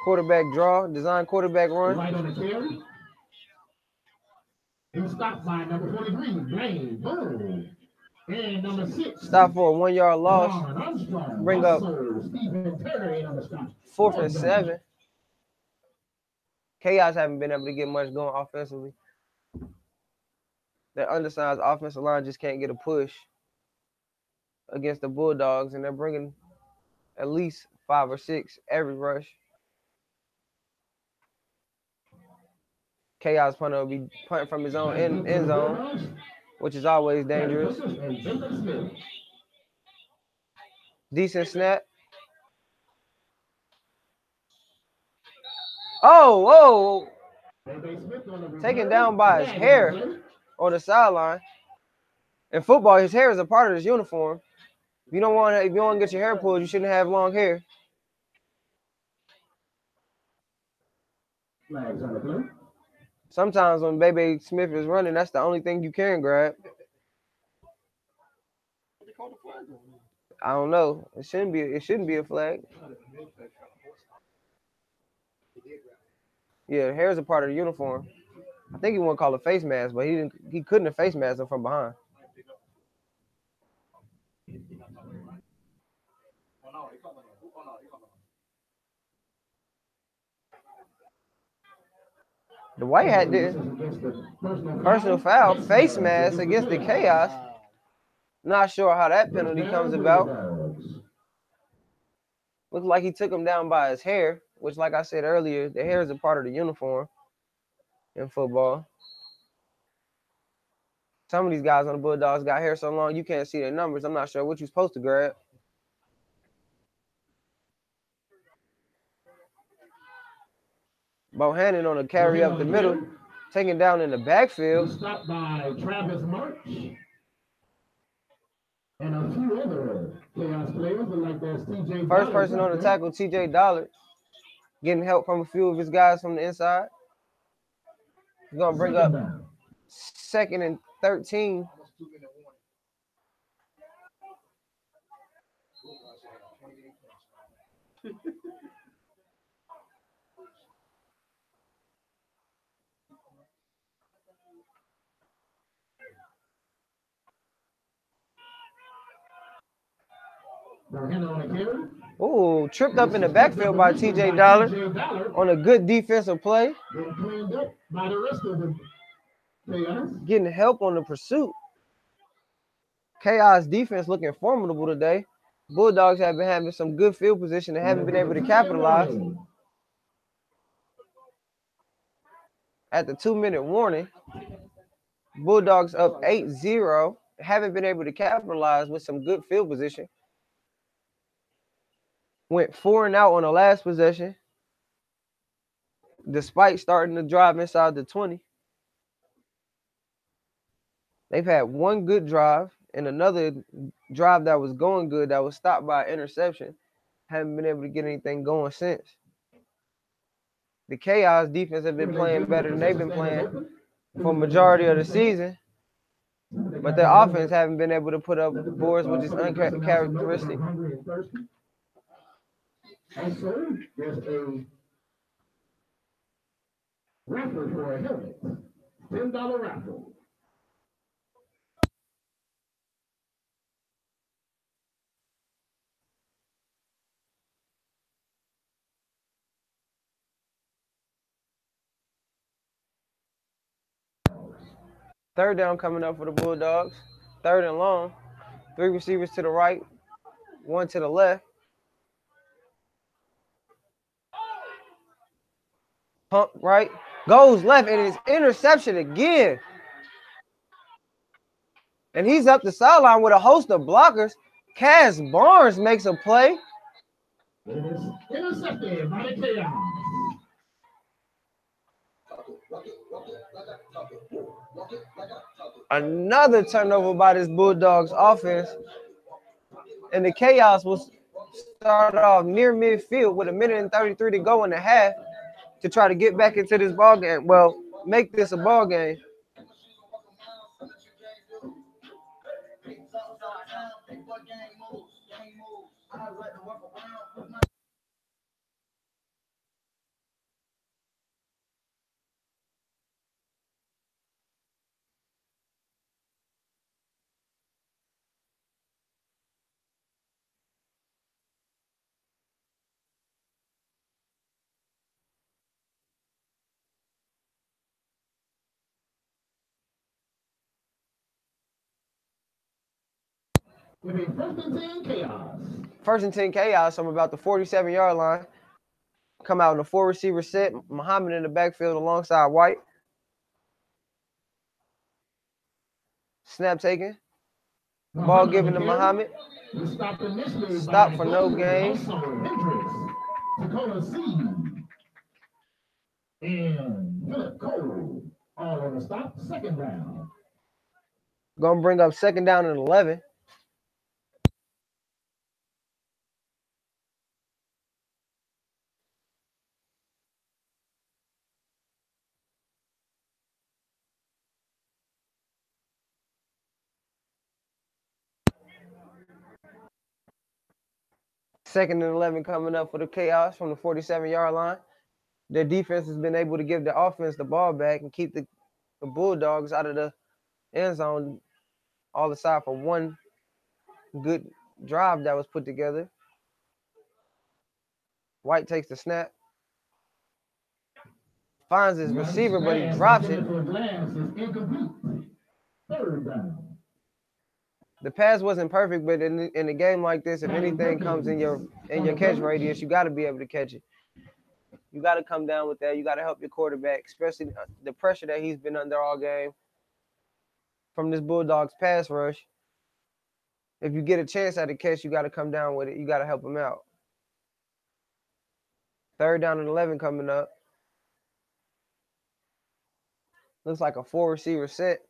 Quarterback draw, design quarterback run. Right on the carry. He was stopped by number 43, Blaine Boone. And number 6. Stop for a 1-yard loss. Bring up 4th and 7. Chaos haven't been able to get much going offensively. Their undersized offensive line just can't get a push against the Bulldogs, and they're bringing at least 5 or 6 every rush. Chaos punter will be punting from his own end zone, which is always dangerous. Decent snap. Oh, whoa. Taken down by his hair on the sideline. In football, his hair is a part of his uniform. If you want to get your hair pulled, you shouldn't have long hair. Sometimes when Baby Smith is running, that's the only thing you can grab. I don't know. It shouldn't be a flag. Yeah, hair is a part of the uniform. I think he wanted to call it a face mask, but he couldn't have face masked him from behind. The white hat did personal foul, face mask against the Chaos. Not sure how that penalty comes about. Looks like he took him down by his hair, which, like I said earlier, the hair is a part of the uniform in football. Some of these guys on the Bulldogs got hair so long you can't see their numbers. I'm not sure what you're supposed to grab. Bohannon on a carry up the middle, taken down in the backfield. Stopped by Travis March and a few other Chaos players, like that's TJ. First person on the tackle, TJ Dollard, getting help from a few of his guys from the inside. He's gonna bring up 2nd and 13. Oh, tripped up in the backfield by TJ Dollard on a good defensive play. Getting help on the pursuit. Chaos defense looking formidable today. Bulldogs have been having some good field position and haven't been able to capitalize. At the 2-minute warning, Bulldogs up 8-0, haven't been able to capitalize with some good field position. Went 4 and out on the last possession, despite starting to drive inside the 20. They've had one good drive and another drive that was going good that was stopped by an interception. Haven't been able to get anything going since. The Chaos defense have been playing better than they've been playing for majority of the season, but their offense haven't been able to put up boards, which is uncharacteristic. Also, there's a raffle for a helmet. $10 raffle. Third down coming up for the Bulldogs. Third and long. 3 receivers to the right, 1 to the left. Pump right, goes left, and it's interception again. And he's up the sideline with a host of blockers. Cass Barnes makes a play. It is intercepted by the Chaos. Another turnover by this Bulldogs offense. And the Chaos will start off near midfield with 1:33 to go in the half to try to get back into this ball game. Well, make this a ball game. With a 1st and 10 Chaos. 1st and 10 Chaos from about the 47-yard line. Come out in a 4-receiver set. Muhammad in the backfield alongside White. Snap taken. Ball given to Muhammad. Stop for no gain. Dakota C. And Philip Cole. All on the stop. 2nd down. Gonna bring up 2nd down and 11. Second and 11 coming up for the Chaos from the 47-yard line. Their defense has been able to give the offense the ball back and keep the Bulldogs out of the end zone all aside for one good drive that was put together. White takes the snap. Finds his receiver, but he drops it. 3rd down. The pass wasn't perfect, but in a game like this, if anything comes in your catch radius, you got to be able to catch it. You got to come down with that. You got to help your quarterback, especially the pressure that he's been under all game from this Bulldogs pass rush. If you get a chance at a catch, you got to come down with it. You got to help him out. 3rd down and 11 coming up. Looks like a 4-receiver set.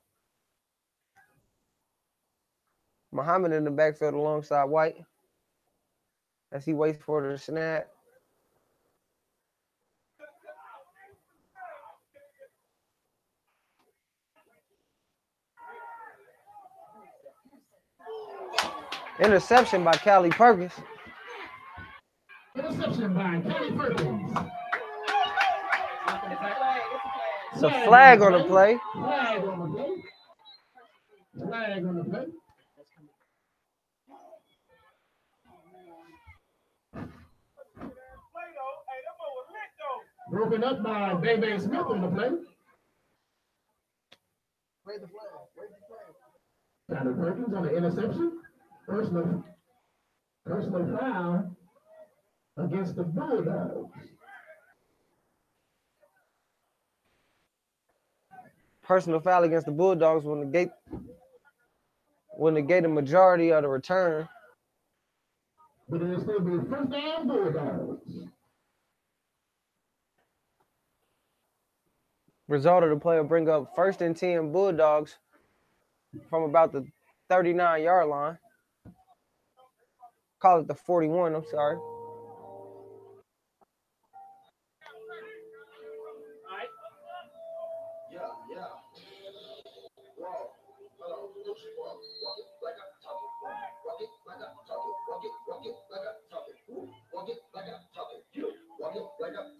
Muhammad in the backfield alongside White as he waits for the snap. Interception by Callie Perkins. Interception by Callie Perkins. It's a flag on the play. Flag on the play. Flag on the play. Broken up by Bebe Smith on the play. Where's the flag? Where's the flag? Callie Perkins on the interception. Personal foul against the Bulldogs. Personal foul against the Bulldogs will negate a majority of the return. But it'll still be 1st down Bulldogs. Result of the play will bring up 1st and 10 Bulldogs from about the 39-yard line. Call it the 41, I'm sorry.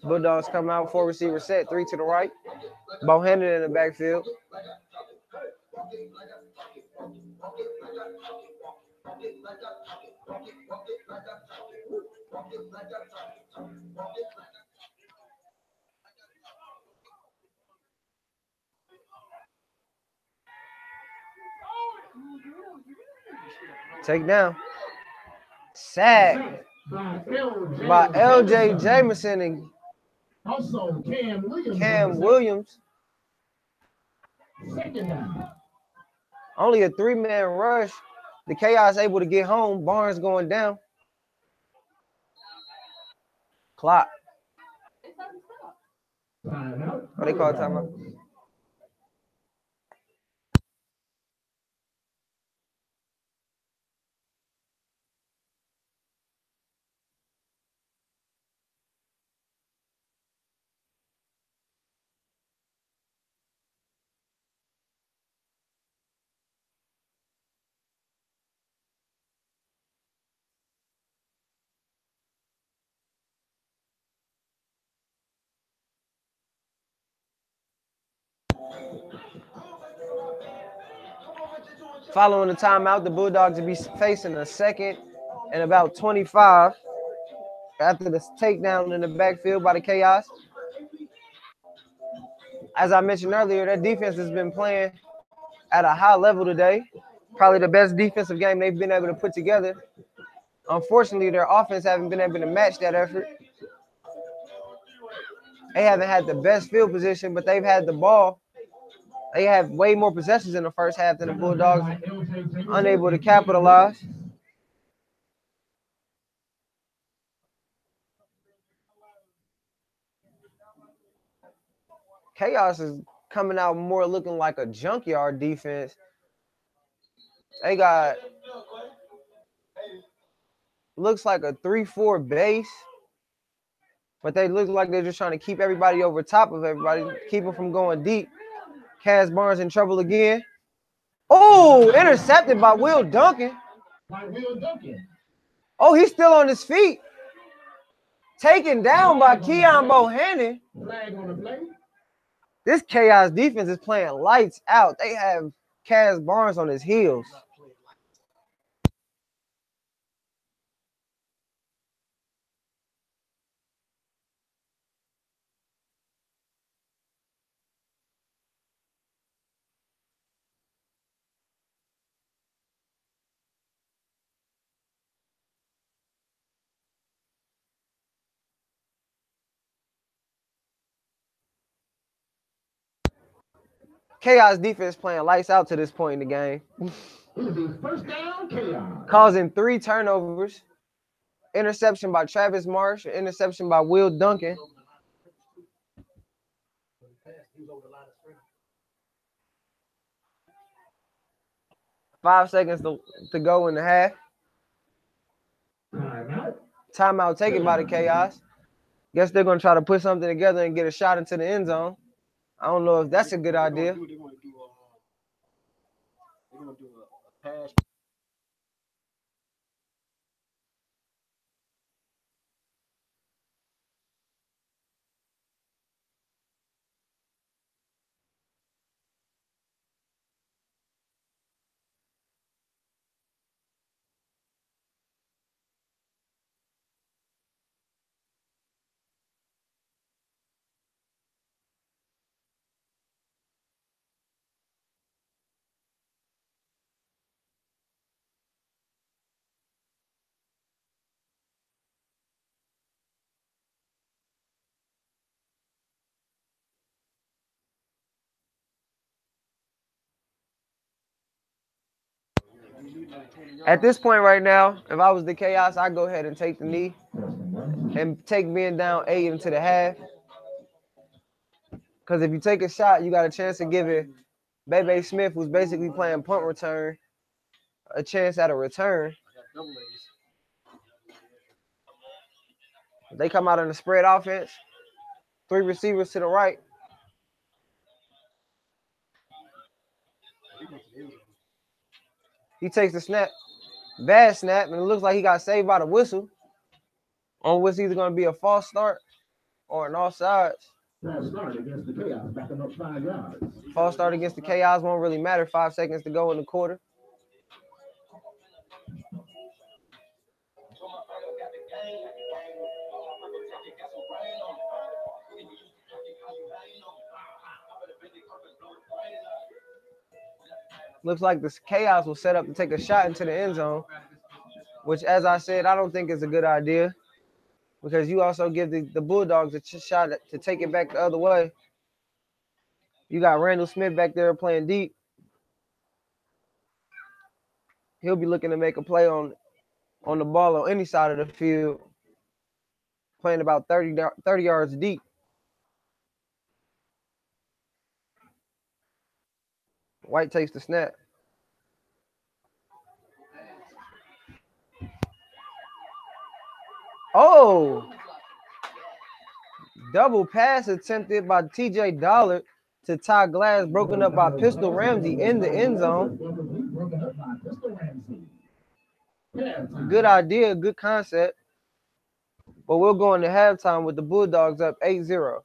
Bulldogs come out, 4 receiver set, 3 to the right. Bohannon in the backfield. Take down. Sack by L.J. Jameson and Also, Cam Williams. Second down. Only a 3-man rush. The Chaos able to get home. Barnes going down. Clock. Timeout. What they call timeout? Following the timeout, the Bulldogs will be facing a 2nd and about 25 after the takedown in the backfield by the Chaos. As I mentioned earlier, that defense has been playing at a high level today. Probably the best defensive game they've been able to put together. Unfortunately, their offense haven't been able to match that effort. They haven't had the best field position, but they've had the ball. They have way more possessions in the first half than the Bulldogs, unable to capitalize. Chaos is coming out more looking like a junkyard defense. They got, looks like a 3-4 base, but they look like they're just trying to keep everybody over top of everybody, keep them from going deep. Kaz Barnes in trouble again. Oh, intercepted by Will Duncan. Oh, he's still on his feet. Taken down by Keon Bohannon. Flag on the play. This Chaos defense is playing lights out. They have Kaz Barnes on his heels. Chaos defense playing lights out to this point in the game. First down, Chaos. Causing 3 turnovers. Interception by Travis Marsh, interception by Will Duncan. Five seconds to go in the half. Timeout taken by the Chaos. Guess they're going to try to put something together and get a shot into the end zone. I don't know if that's a good idea. They're going to do a pass. At this point right now, if I was the Chaos, I'd go ahead and take the knee and take being down 8 into the half. Because if you take a shot, you got a chance to give Bebe Smith was basically playing punt return, a chance at a return. They come out in the spread offense. 3 receivers to the right. He takes the snap. Bad snap, and it looks like he got saved by the whistle. On what's either going to be a false start or an offsides. False start against the Chaos, backing up 5 yards. False start against the Chaos won't really matter. 5 seconds to go in the quarter. Looks like this Chaos will set up to take a shot into the end zone, which, as I said, I don't think is a good idea because you also give the Bulldogs a shot to take it back the other way. You got Randall Smith back there playing deep. He'll be looking to make a play on the ball on any side of the field, playing about 30 yards deep. White takes the snap. Oh! Double pass attempted by TJ Dollard to Ty Glass, broken up by Pistol Ramsey in the end zone. Good idea, good concept. But we'll go into halftime with the Bulldogs up 8-0.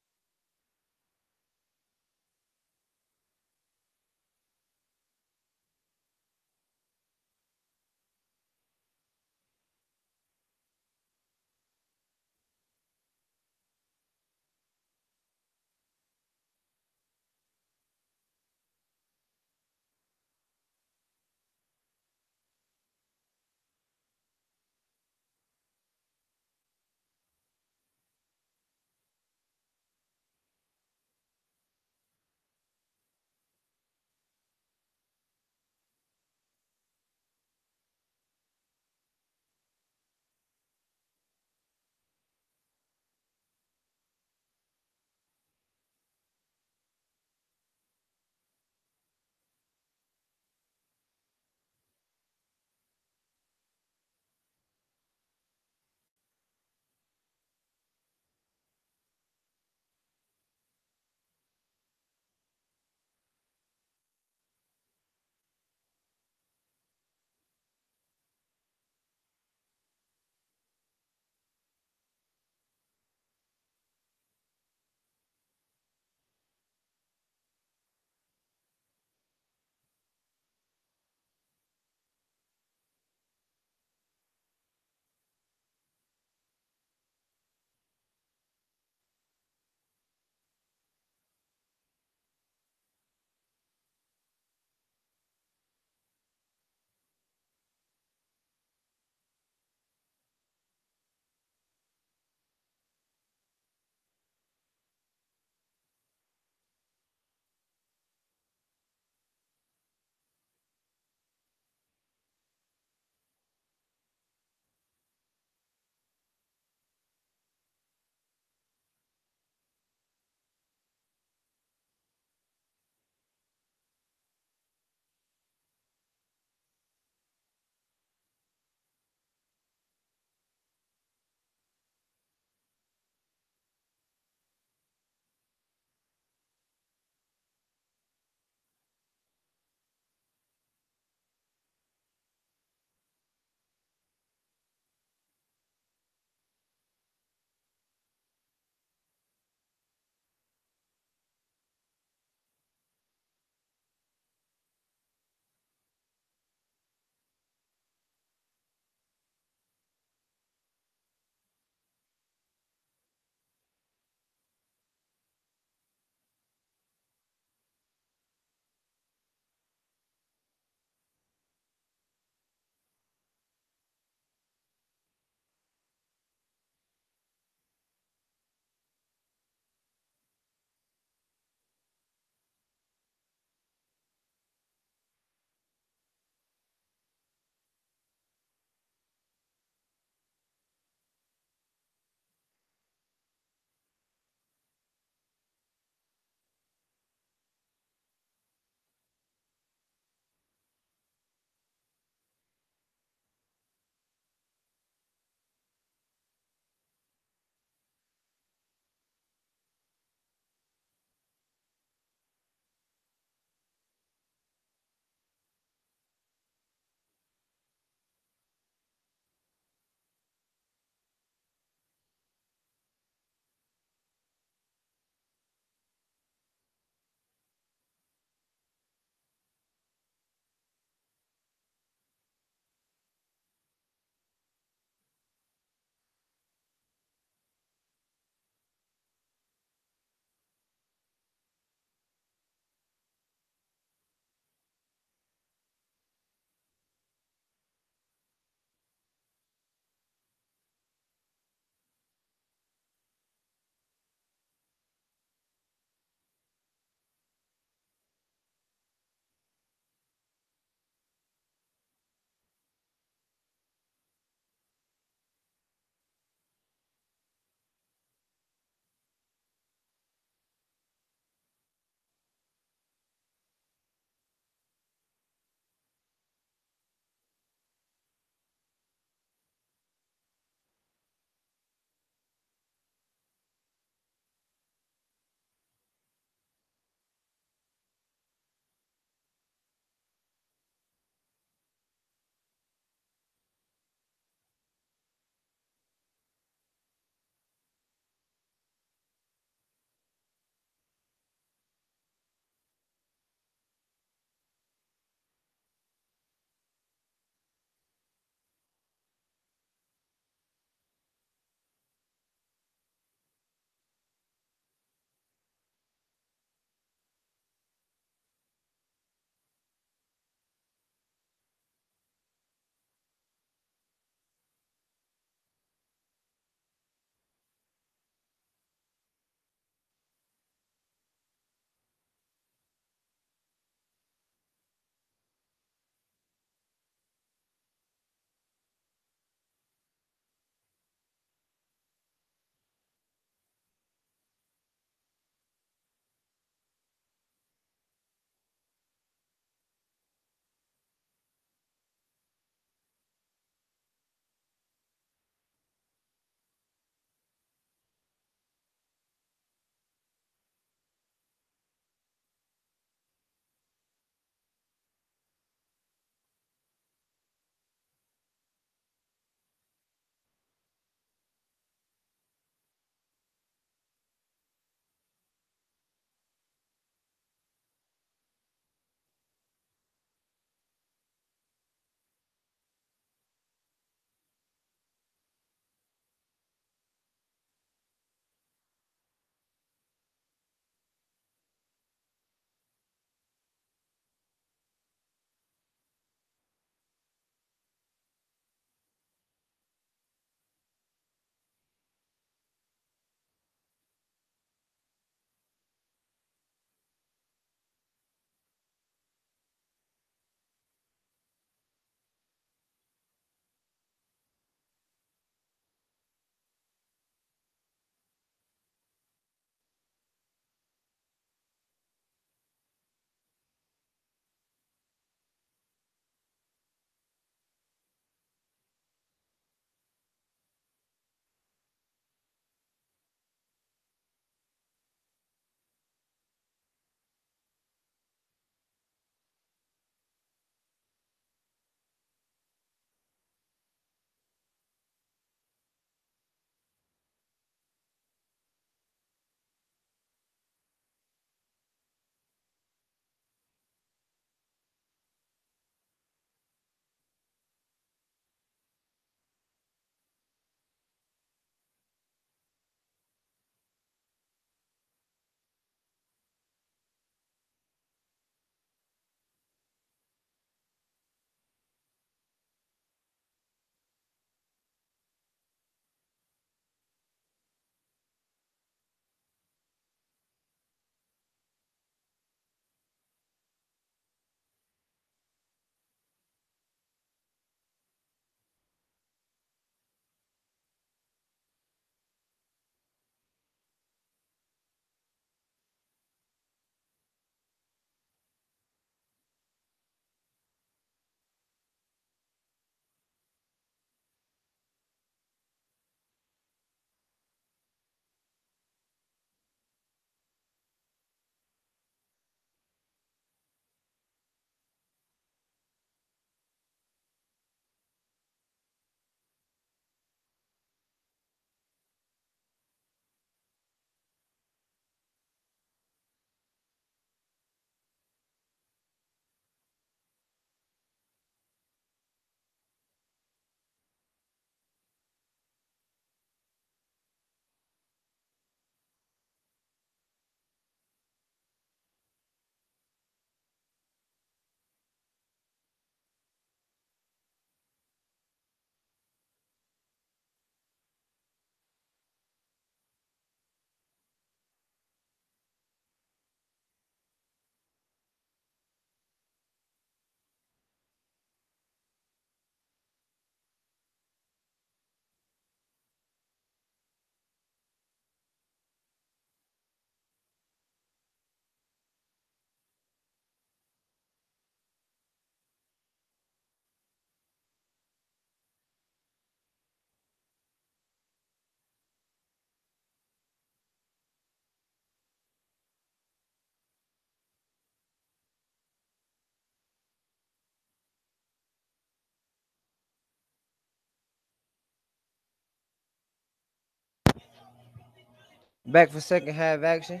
Back for second half action.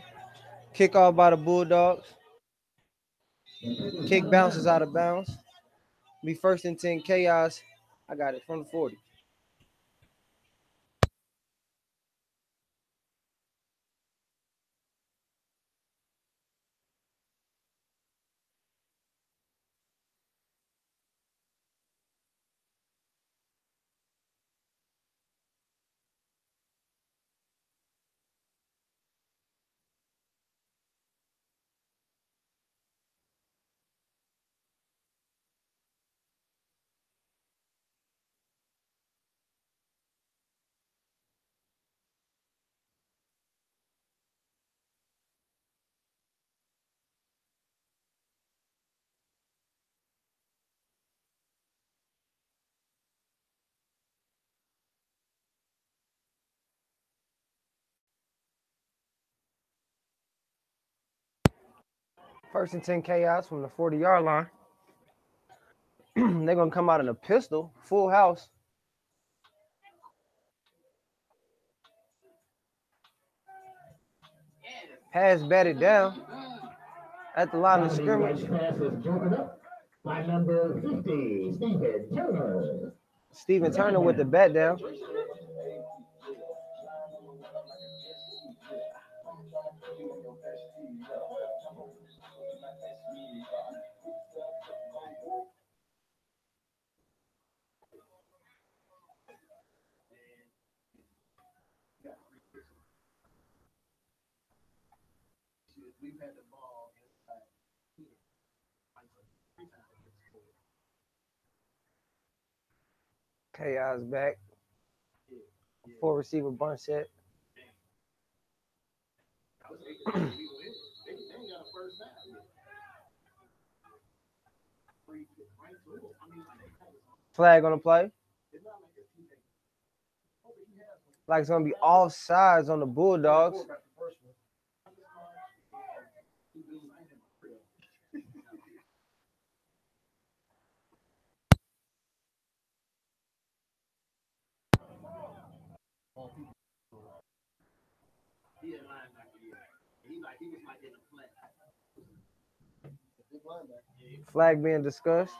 Kickoff by the Bulldogs. Kick bounces out of bounds. Be first and 10 chaos. I got it from the 40. First and 10 chaos from the 40-yard line. They're going to come out in a pistol, full house. Pass batted down at the line of scrimmage. Pass is broken up by number 50, Stephen Turner. Stephen Turner with the bat down. Chaos back. 4 receiver bunch set. Flag on the play. Like it's going to be offsides on the Bulldogs. Flag being discussed.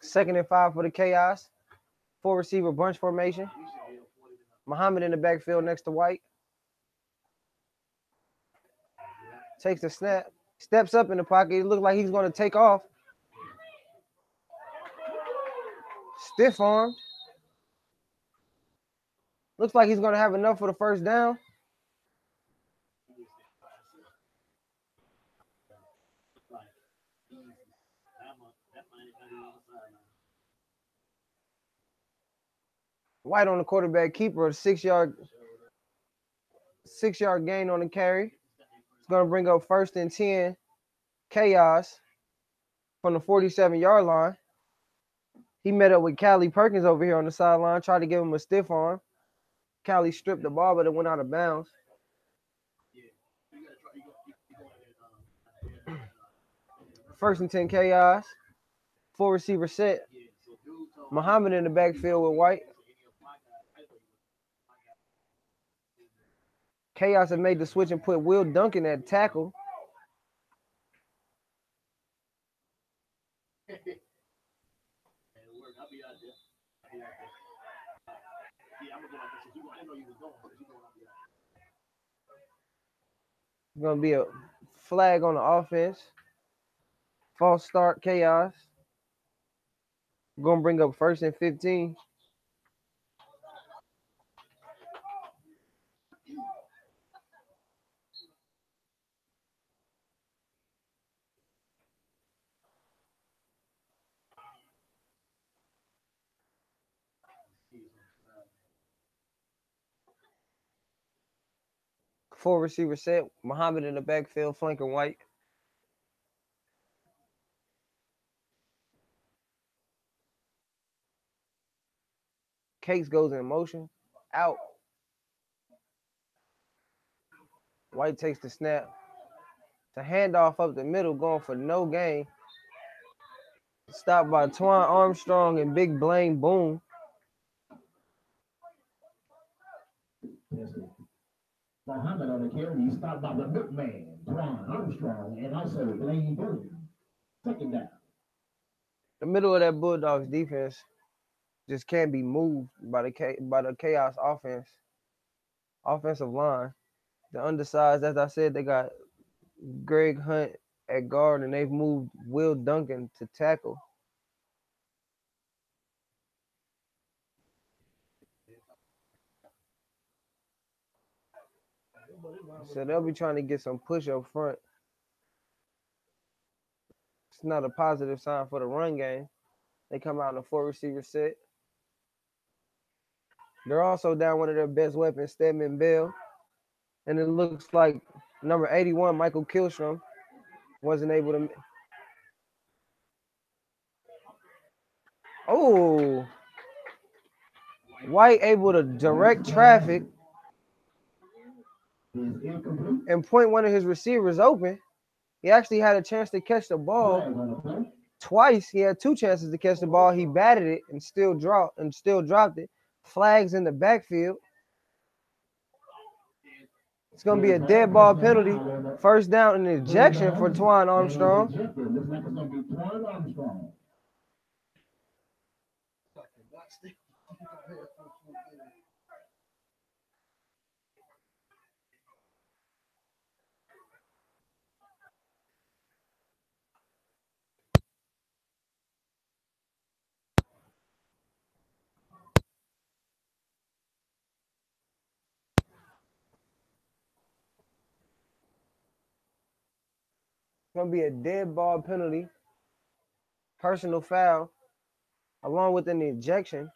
Second and 5 for the Chaos. 4 receiver bunch formation. Muhammad in the backfield next to White. Takes the snap. Steps up in the pocket. It looks like he's going to take off. Stiff arm. Looks like he's going to have enough for the first down. White on the quarterback keeper, a 6-yard gain on the carry. It's going to bring up first and 10. Chaos from the 47-yard line. He met up with Callie Perkins over here on the sideline, tried to give him a stiff arm. Callie stripped the ball, but it went out of bounds. First and 10 Chaos. 4 receiver set. Muhammad in the backfield with White. Chaos had made the switch and put Will Duncan at tackle. Going to be a flag on the offense. False start, Chaos. Going to bring up first and 15. Four receiver set. Muhammad in the backfield, flanker White. Cakes goes in motion. Out. White takes the snap. The handoff up the middle, going for no gain. Stopped by Twan Armstrong and Big Blaine Boone. Muhammad on the carry, stopped by the milkman, Twan Armstrong, and also Blaine Boone. Second down. The middle of that Bulldogs defense just can't be moved by the chaos offensive line. The undersized, as I said, they got Greg Hunt at guard, and they've moved Will Duncan to tackle. So they'll be trying to get some push up front. It's not a positive sign for the run game. They come out in a 4-receiver set. They're also down one of their best weapons, Stedman Bell. And it looks like number 81, Michael Killstrom, wasn't able to. Oh, White able to direct traffic and point one of his receivers open. He actually had a chance to catch the ball twice. He had 2 chances to catch the ball. He batted it and still dropped it. Flags in the backfield. It's going to be a dead ball penalty. First down and ejection for Twan Armstrong. Going to be a dead ball penalty, personal foul, along with an ejection.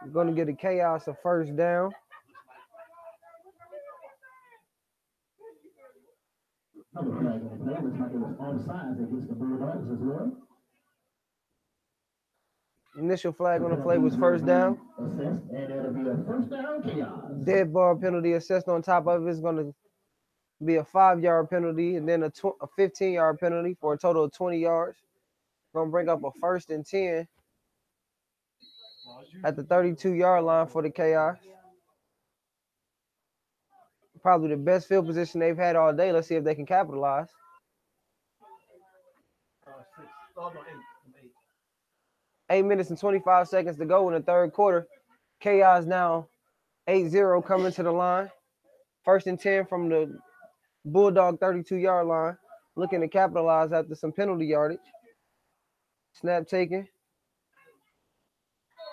We're going to get the chaos a first down. Initial flag on the play was first down. Dead ball penalty assessed on top of it is going to be a 5-yard penalty and then a 15-yard penalty for a total of 20 yards. Going to bring up a 1st and 10 at the 32-yard line for the Chaos. Probably the best field position they've had all day. Let's see if they can capitalize. 8 minutes and 25 seconds to go in the third quarter. Chaos now 8-0 coming to the line. 1st and 10 from the Bulldog 32-yard line. Looking to capitalize after some penalty yardage. Snap taken.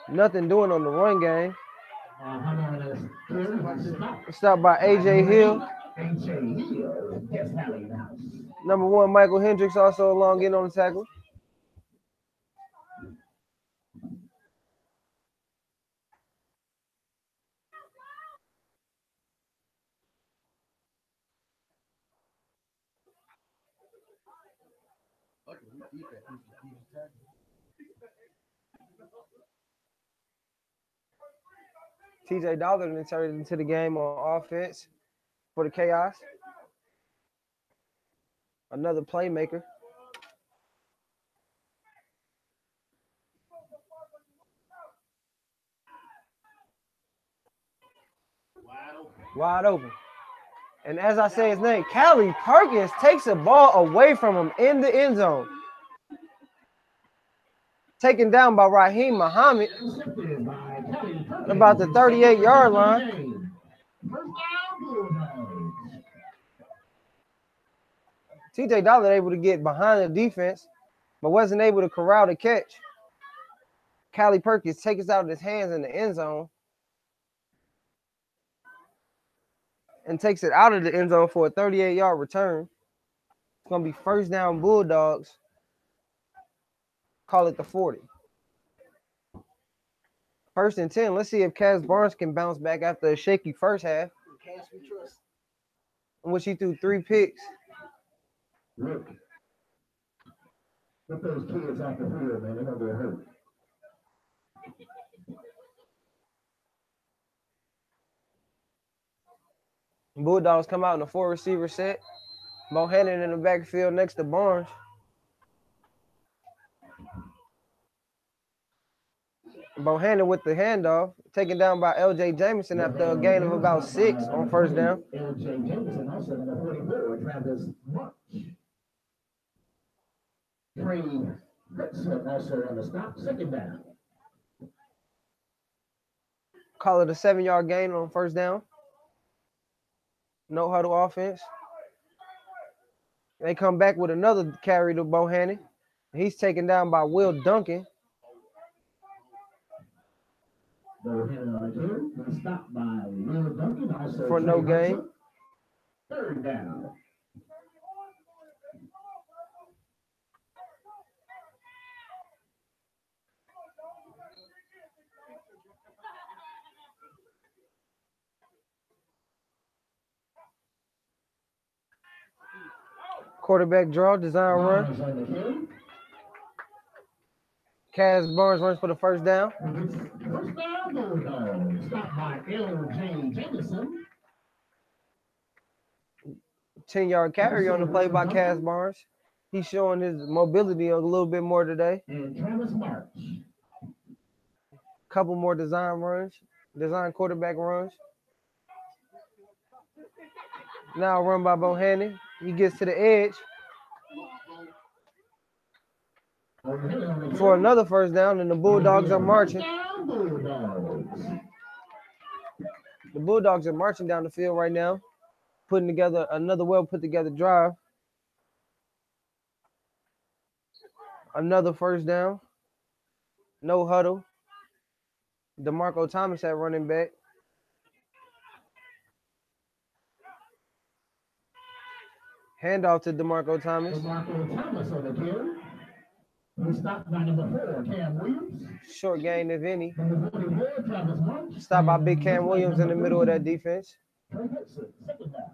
Nothing doing on the run game. Stopped by A.J. Hill. Number 1, Michael Hendricks also along in on the tackle. TJ Dollar inserted into the game on offense for the Chaos. Another playmaker. Wide open. And as I say his name, Callie Perkins takes the ball away from him in the end zone. Taken down by Raheem Muhammad at about the 38-yard line. TJ Dollar able to get behind the defense, but wasn't able to corral the catch. Callie Perkins takes it out of his hands in the end zone and takes it out of the end zone for a 38-yard return. It's going to be first down Bulldogs. Call it the 40. 1st and 10. Let's see if Kaz Barnes can bounce back after a shaky first half, in which he threw 3 picks. Get those kids off the field, man. They're going to get hurt. Bulldogs come out in a 4-receiver set. Bohannon in the backfield next to Barnes. Bohannon with the handoff, taken down by L.J. Jameson after a gain of about 6 on first down. L.J. Jameson also in the 44, Travis March. Trey Dickson also on the stop, second down. Call it a 7-yard gain on first down. No huddle offense. They come back with another carry to Bohannon. He's taken down by Will Duncan. Bohannon on the carry, he's stopped by Will Duncan, also For no gain. Third down. Quarterback draw, design run. Kaz Barnes runs for the first down. First down, Bulldogs. Stopped by L.J. Jameson. 10-yard carry on the play by Kaz Barnes. He's showing his mobility a little bit more today. And Travis March. Couple more design quarterback runs. Now run by Bohannon. He gets to the edge for another first down, and the Bulldogs are marching. The Bulldogs are marching down the field right now, putting together another well put together drive. Another first down. No huddle. DeMarco Thomas at running back. Handoff to DeMarco Thomas. DeMarco Thomas on the carry. He stopped by number 4, Cam Williams. Short gain, if any. Number 44, Travis March. Stopped by big Cam Williams in the middle of that defense. Trey Dickson, second down.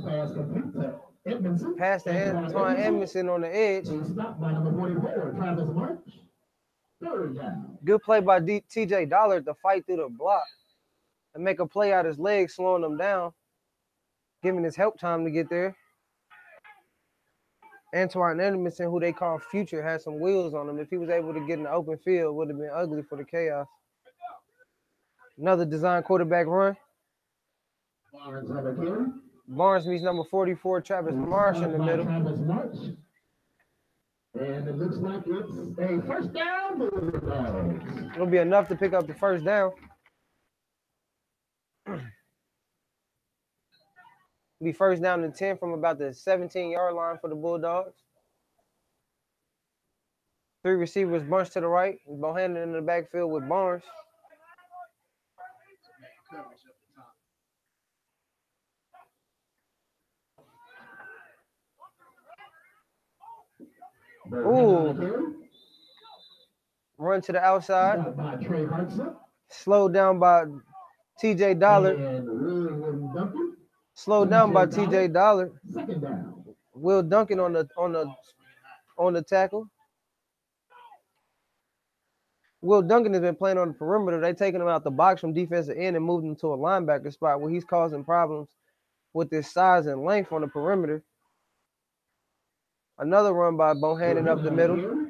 Pass complete to Edmondson. Pass to Antoine Edmondson on the edge. Stopped by number 44, Travis March. Third down. Good play by T.J. Dollard to fight through the block and make a play out his legs, slowing him down, giving his help time to get there. Antoine Edmondson, who they call Future, has some wheels on him. If he was able to get in the open field, it would have been ugly for the Chaos. Another design quarterback run. Barnes on the carry. Barnes meets number 44, Travis Marsh in the middle. Travis March. And it looks like it's a first down. Bulldogs. It'll be enough to pick up the first down. Be first down and 10 from about the 17-yard line for the Bulldogs. 3 receivers bunched to the right. Bohannon in the backfield with Barnes. Ooh. Run to the outside. Slowed down by T.J. Dollard. Slowed down by T.J. Dollard. Will Duncan on the tackle. Will Duncan has been playing on the perimeter. They're taking him out the box from defensive end and moved him to a linebacker spot where he's causing problems with his size and length on the perimeter. Another run by Bohannon up the middle.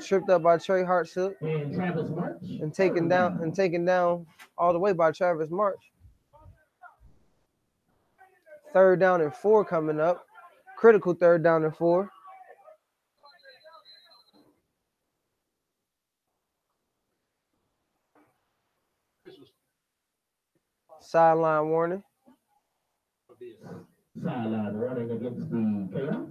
Tripped up by Trey Hartsook. And taken down all the way by Travis March. 3rd down and 4 coming up. Critical 3rd down and 4. Sideline warning. Sideline running against the Chaos.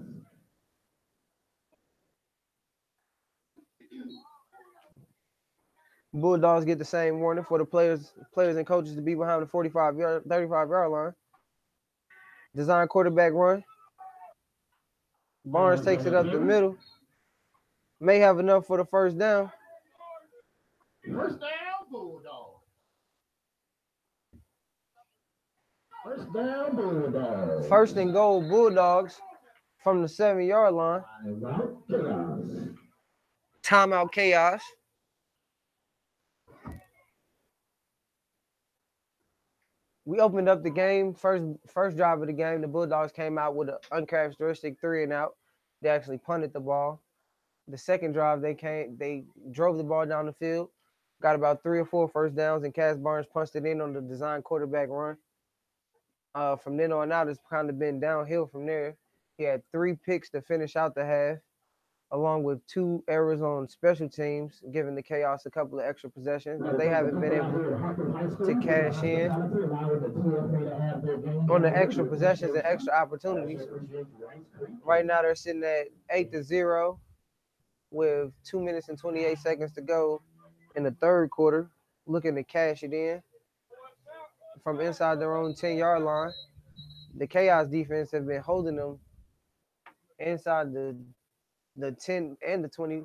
Bulldogs get the same warning for the players and coaches to be behind the 35-yard line. Design quarterback run. Barnes takes it up the middle. May have enough for the first down. First down, Bulldogs. First down, Bulldogs. First and goal, Bulldogs from the 7-yard line. Timeout, chaos. Timeout chaos. We opened up the game. First drive of the game, the Bulldogs came out with an uncharacteristic 3-and-out. They actually punted the ball. The second drive, they drove the ball down the field, got about 3 or 4 first downs, and Cass Barnes punched it in on the design quarterback run. From then on out, it's kind of been downhill from there. He had 3 picks to finish out the half, along with 2 errors on special teams, giving the Chaos a couple of extra possessions, but they haven't been able to cash in on the extra possessions and extra opportunities. Right now, they're sitting at 8-0 with 2 minutes and 28 seconds to go in the third quarter, looking to cash it in from inside their own 10-yard line. The Chaos defense have been holding them inside the 10 and the 20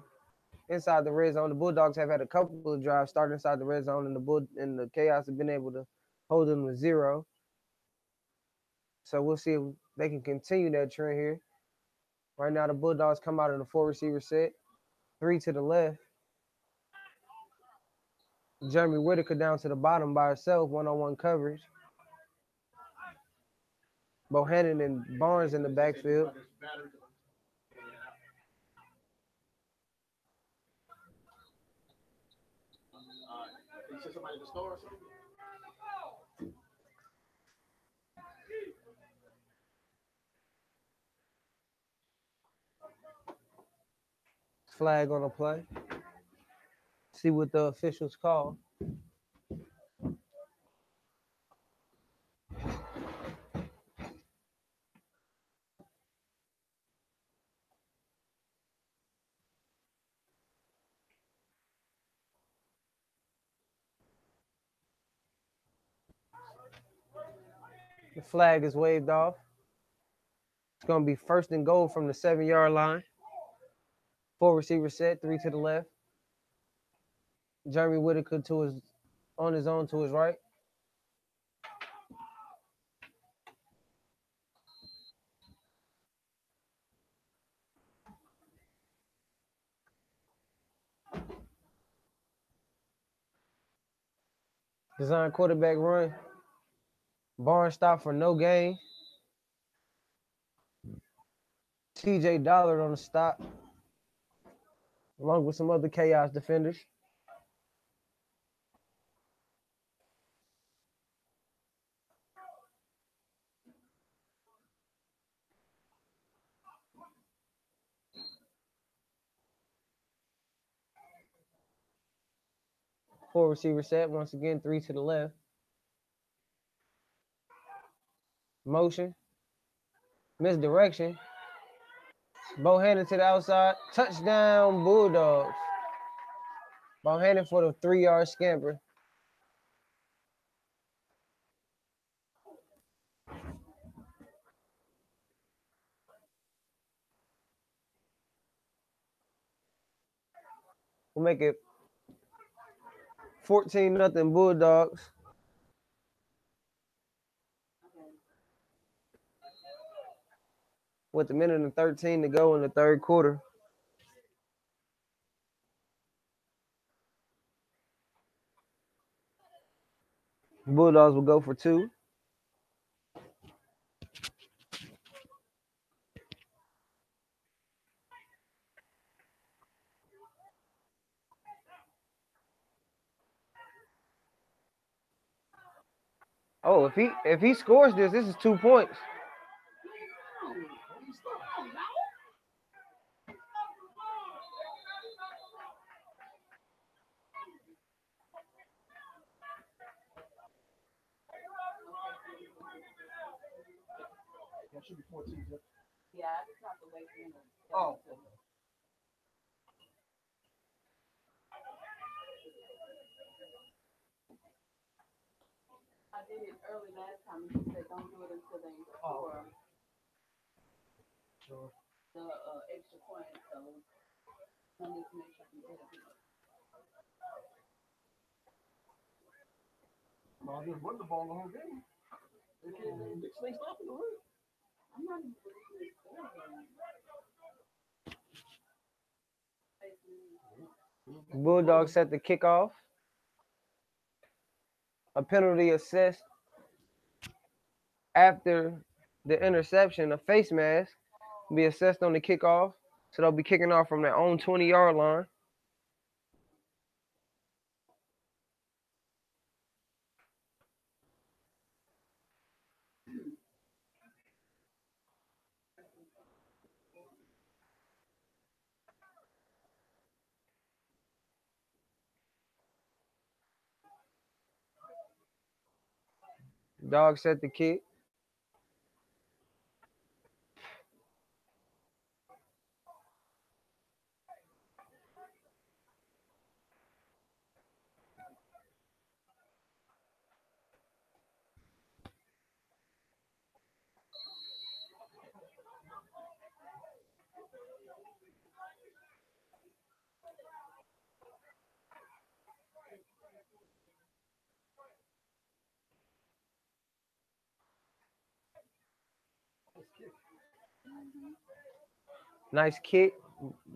inside the red zone. The Bulldogs have had a couple of drives starting inside the red zone, and the Chaos have been able to hold them to 0. So we'll see if they can continue that trend here. Right now, the Bulldogs come out in a 4-receiver set, 3 to the left. Jeremy Whitaker down to the bottom by herself, one-on-one coverage. Bohannon and Barnes in the backfield. Flag on the play. See what the officials call. The flag is waved off. It's going to be first and goal from the 7-yard line. 4-receiver set, 3 to the left. Jeremy Whitaker on his own to his right. Design quarterback run. Barnes stop for no gain. TJ Dollard on the stop, along with some other Chaos defenders. Four-receiver set, once again, 3 to the left. Motion. Misdirection. Bohannon to the outside. Touchdown, Bulldogs. Bohannon for the 3-yard scamper. We'll make it 14-0 Bulldogs. With a minute and 13 to go in the third quarter. Bulldogs will go for 2. Oh, if he scores this is 2 points. That should be 14. Yeah, I just have to wait for him. Oh. I did it early last time, and he said don't do it until they score. Sure. the extra point, so I need to make sure I can get it. No, I just run the ball the whole game. They can't. Dickson ain't stopping the run. I'm not even believing this score. Bulldogs set the kickoff. A penalty assessed after the interception. A face mask will be assessed on the kickoff. So they'll be kicking off from their own 20-yard line. Dogs set the kick. Nice kick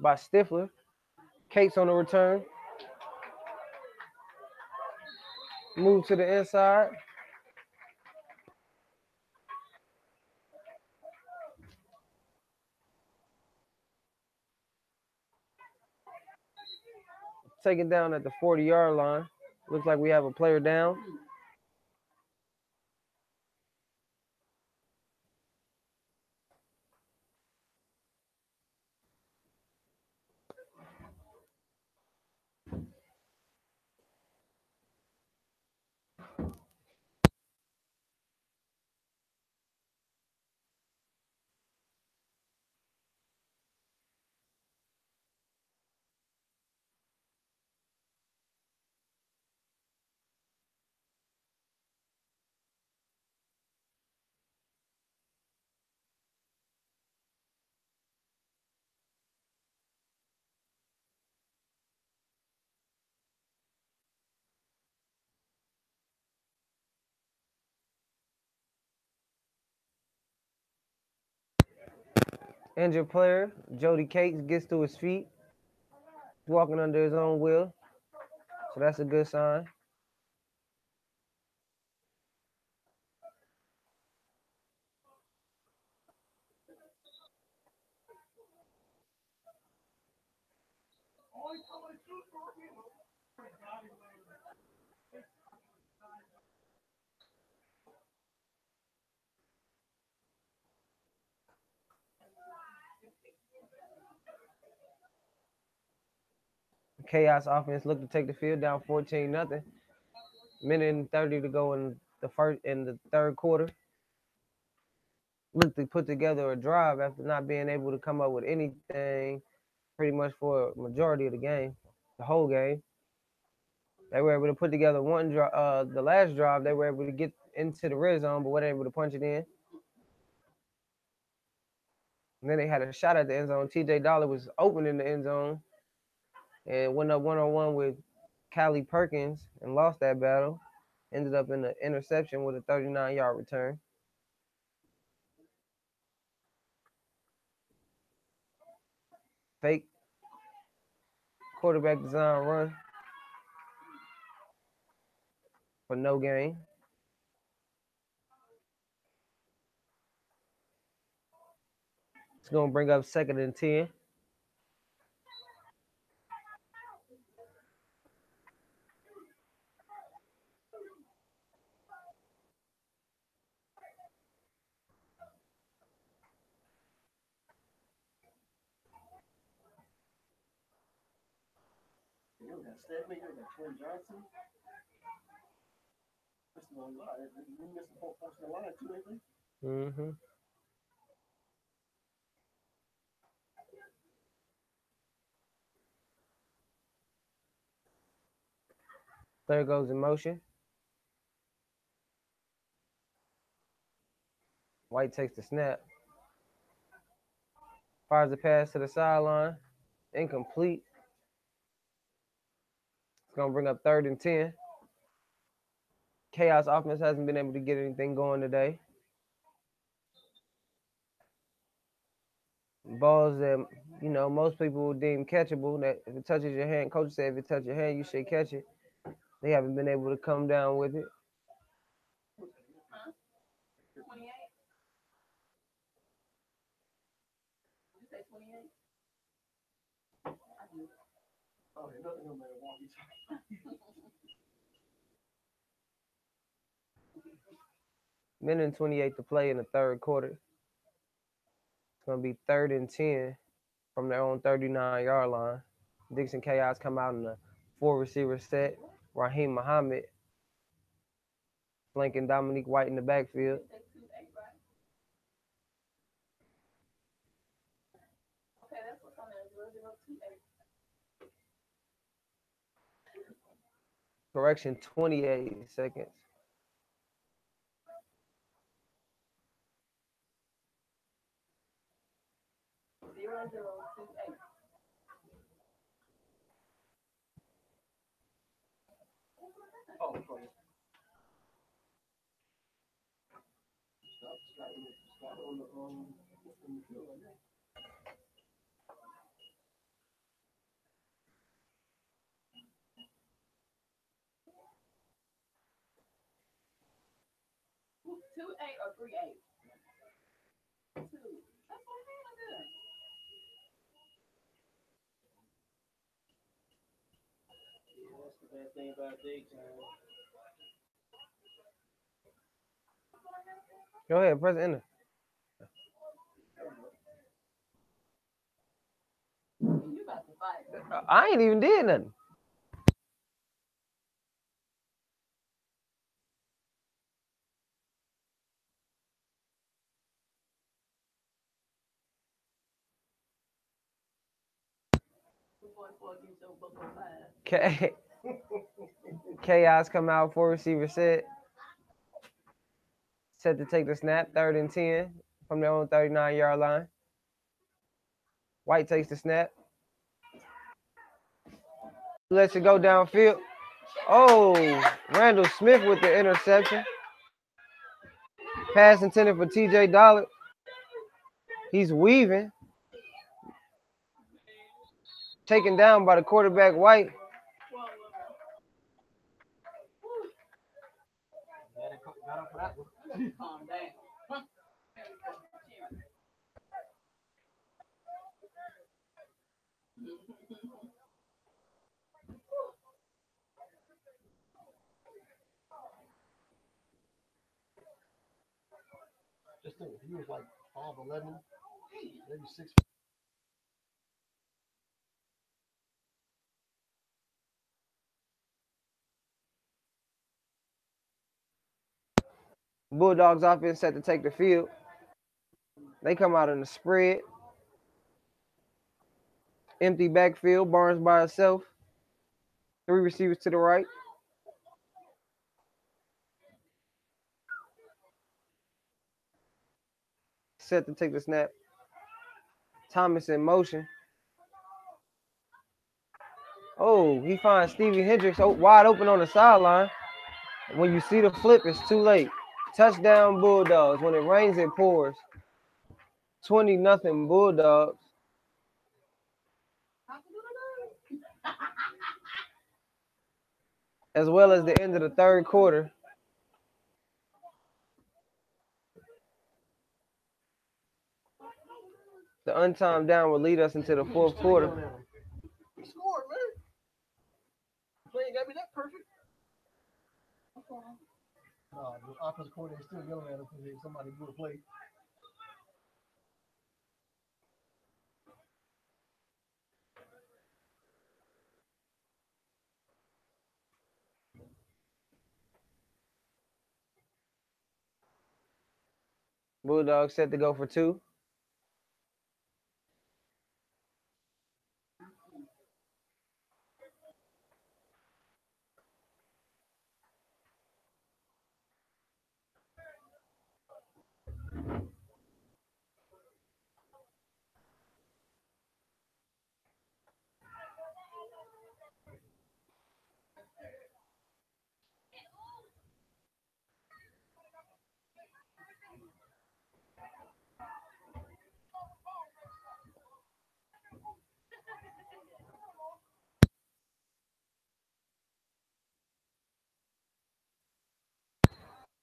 by Stifler. Cates on the return. Move to the inside. Taken down at the 40-yard line. Looks like we have a player down. Injured player, Jody Cates, gets to his feet. He's walking under his own will. So that's a good sign. Chaos offense looked to take the field down 14-0. Minute and 30 to go in the third quarter. Looked to put together a drive after not being able to come up with anything pretty much for a majority of the game, the whole game. They were able to put together one drive. The last drive, they were able to get into the red zone, but weren't able to punch it in. And then they had a shot at the end zone. T.J. Dollar was open in the end zone and went up one-on-one with Callie Perkins and lost that battle. Ended up in the interception with a 39-yard return. Fake quarterback design run for no gain. It's going to bring up 2nd and 10. You got Stanley, you got Trey Johnson. That's no lie. You missed the whole portion of the line too, ain't they? Mm-hmm. Player goes in motion. White takes the snap. Fires the pass to the sideline. Incomplete. It's going to bring up 3rd and 10. Chaos offense hasn't been able to get anything going today. Balls that, most people would deem catchable. That if it touches your hand, coach said if it touches your hand, you should catch it. They haven't been able to come down with it. 28. You say 28? Oh, there's nothing on there. Minute 28 to play in the 3rd quarter. It's going to be 3rd and 10 from their own 39-yard line. Dickson Chaos come out in a 4-receiver set. Raheem Muhammad flanking Dominique White in the backfield. You say 28, right? Okay, that's what's on there. 0028. Correction, 28 seconds. Zero, 028. Oh, sorry. Stop on the field right now. Two eight or 38? 2. That's what I'm doing. Yeah, that's the bad thing about daytime. Go ahead, press enter. You about to fight. I ain't even did nothing. Chaos come out, 4-receiver set. Set to take the snap, 3rd and 10 from their own 39-yard line. White takes the snap. Lets it go downfield. Oh, Randall Smith with the interception. Pass intended for TJ Dollard. He's weaving. Taken down by the quarterback, White. Got up for that one. Calm down. Just think, if he was like 5'11", maybe 6. Bulldogs offense set to take the field. They come out in the spread. Empty backfield, Barnes by himself. 3 receivers to the right. Set to take the snap. Thomas in motion. Oh, he finds Stevie Hendricks wide open on the sideline. When you see the flip, it's too late. Touchdown Bulldogs. When it rains, it pours. 20-0 Bulldogs. As well as the end of the 3rd quarter. The untimed down will lead us into the 4th quarter. He scored, man. Play ain't got to be that perfect. No, the offensive coordinator is still yelling at him because somebody blew a play. Bulldogs set to go for 2.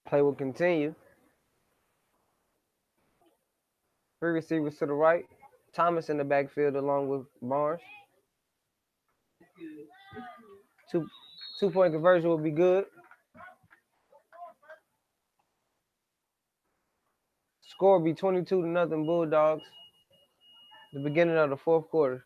Play will continue. 3 receivers to the right. Thomas in the backfield along with Barnes. Two-point conversion will be good. Score will be 22-0 Bulldogs. The beginning of the fourth quarter.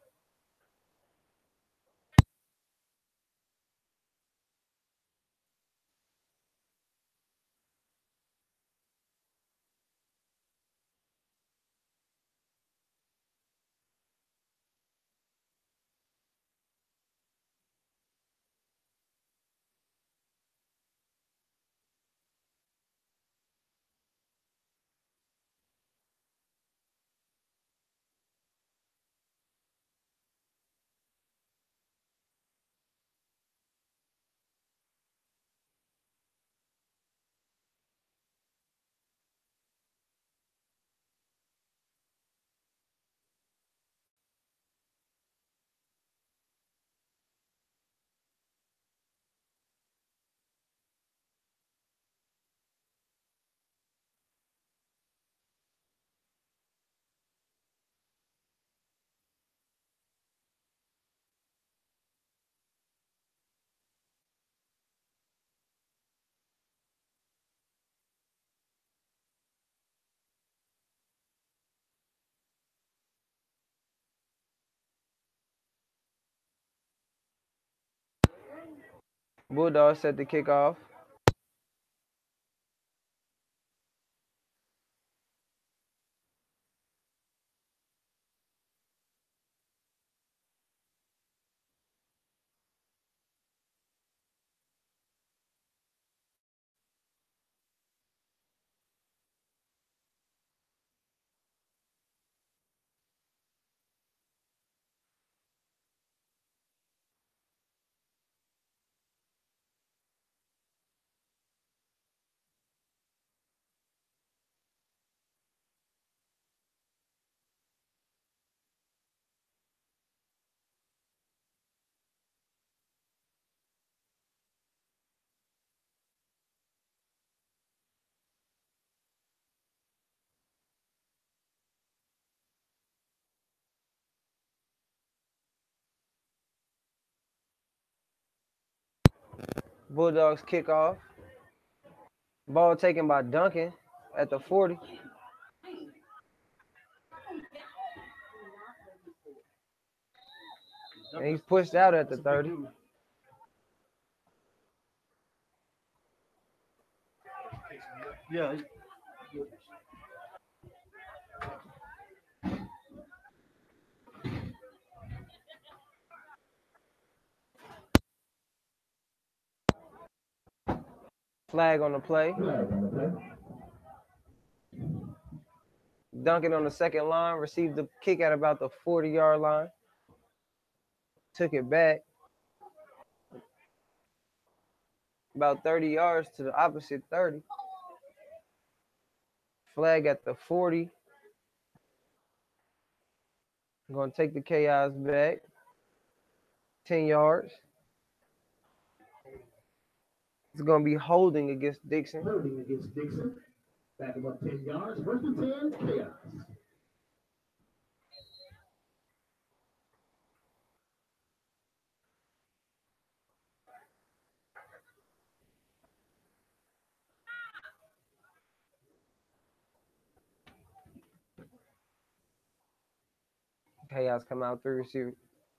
Bulldogs set the kickoff. Bulldogs kickoff. Ball taken by Duncan at the 40. And he's pushed out at the 30. Yeah. Flag on the play. Duncan on the second line received the kick at about the 40-yard line. Took it back about 30 yards to the opposite 30. Flag at the 40. I'm going to take the Chaos back. 10 yards. It's going to be holding against Dickson. Holding against Dickson. Back about 10 yards. First and 10, Chaos. Chaos come out, three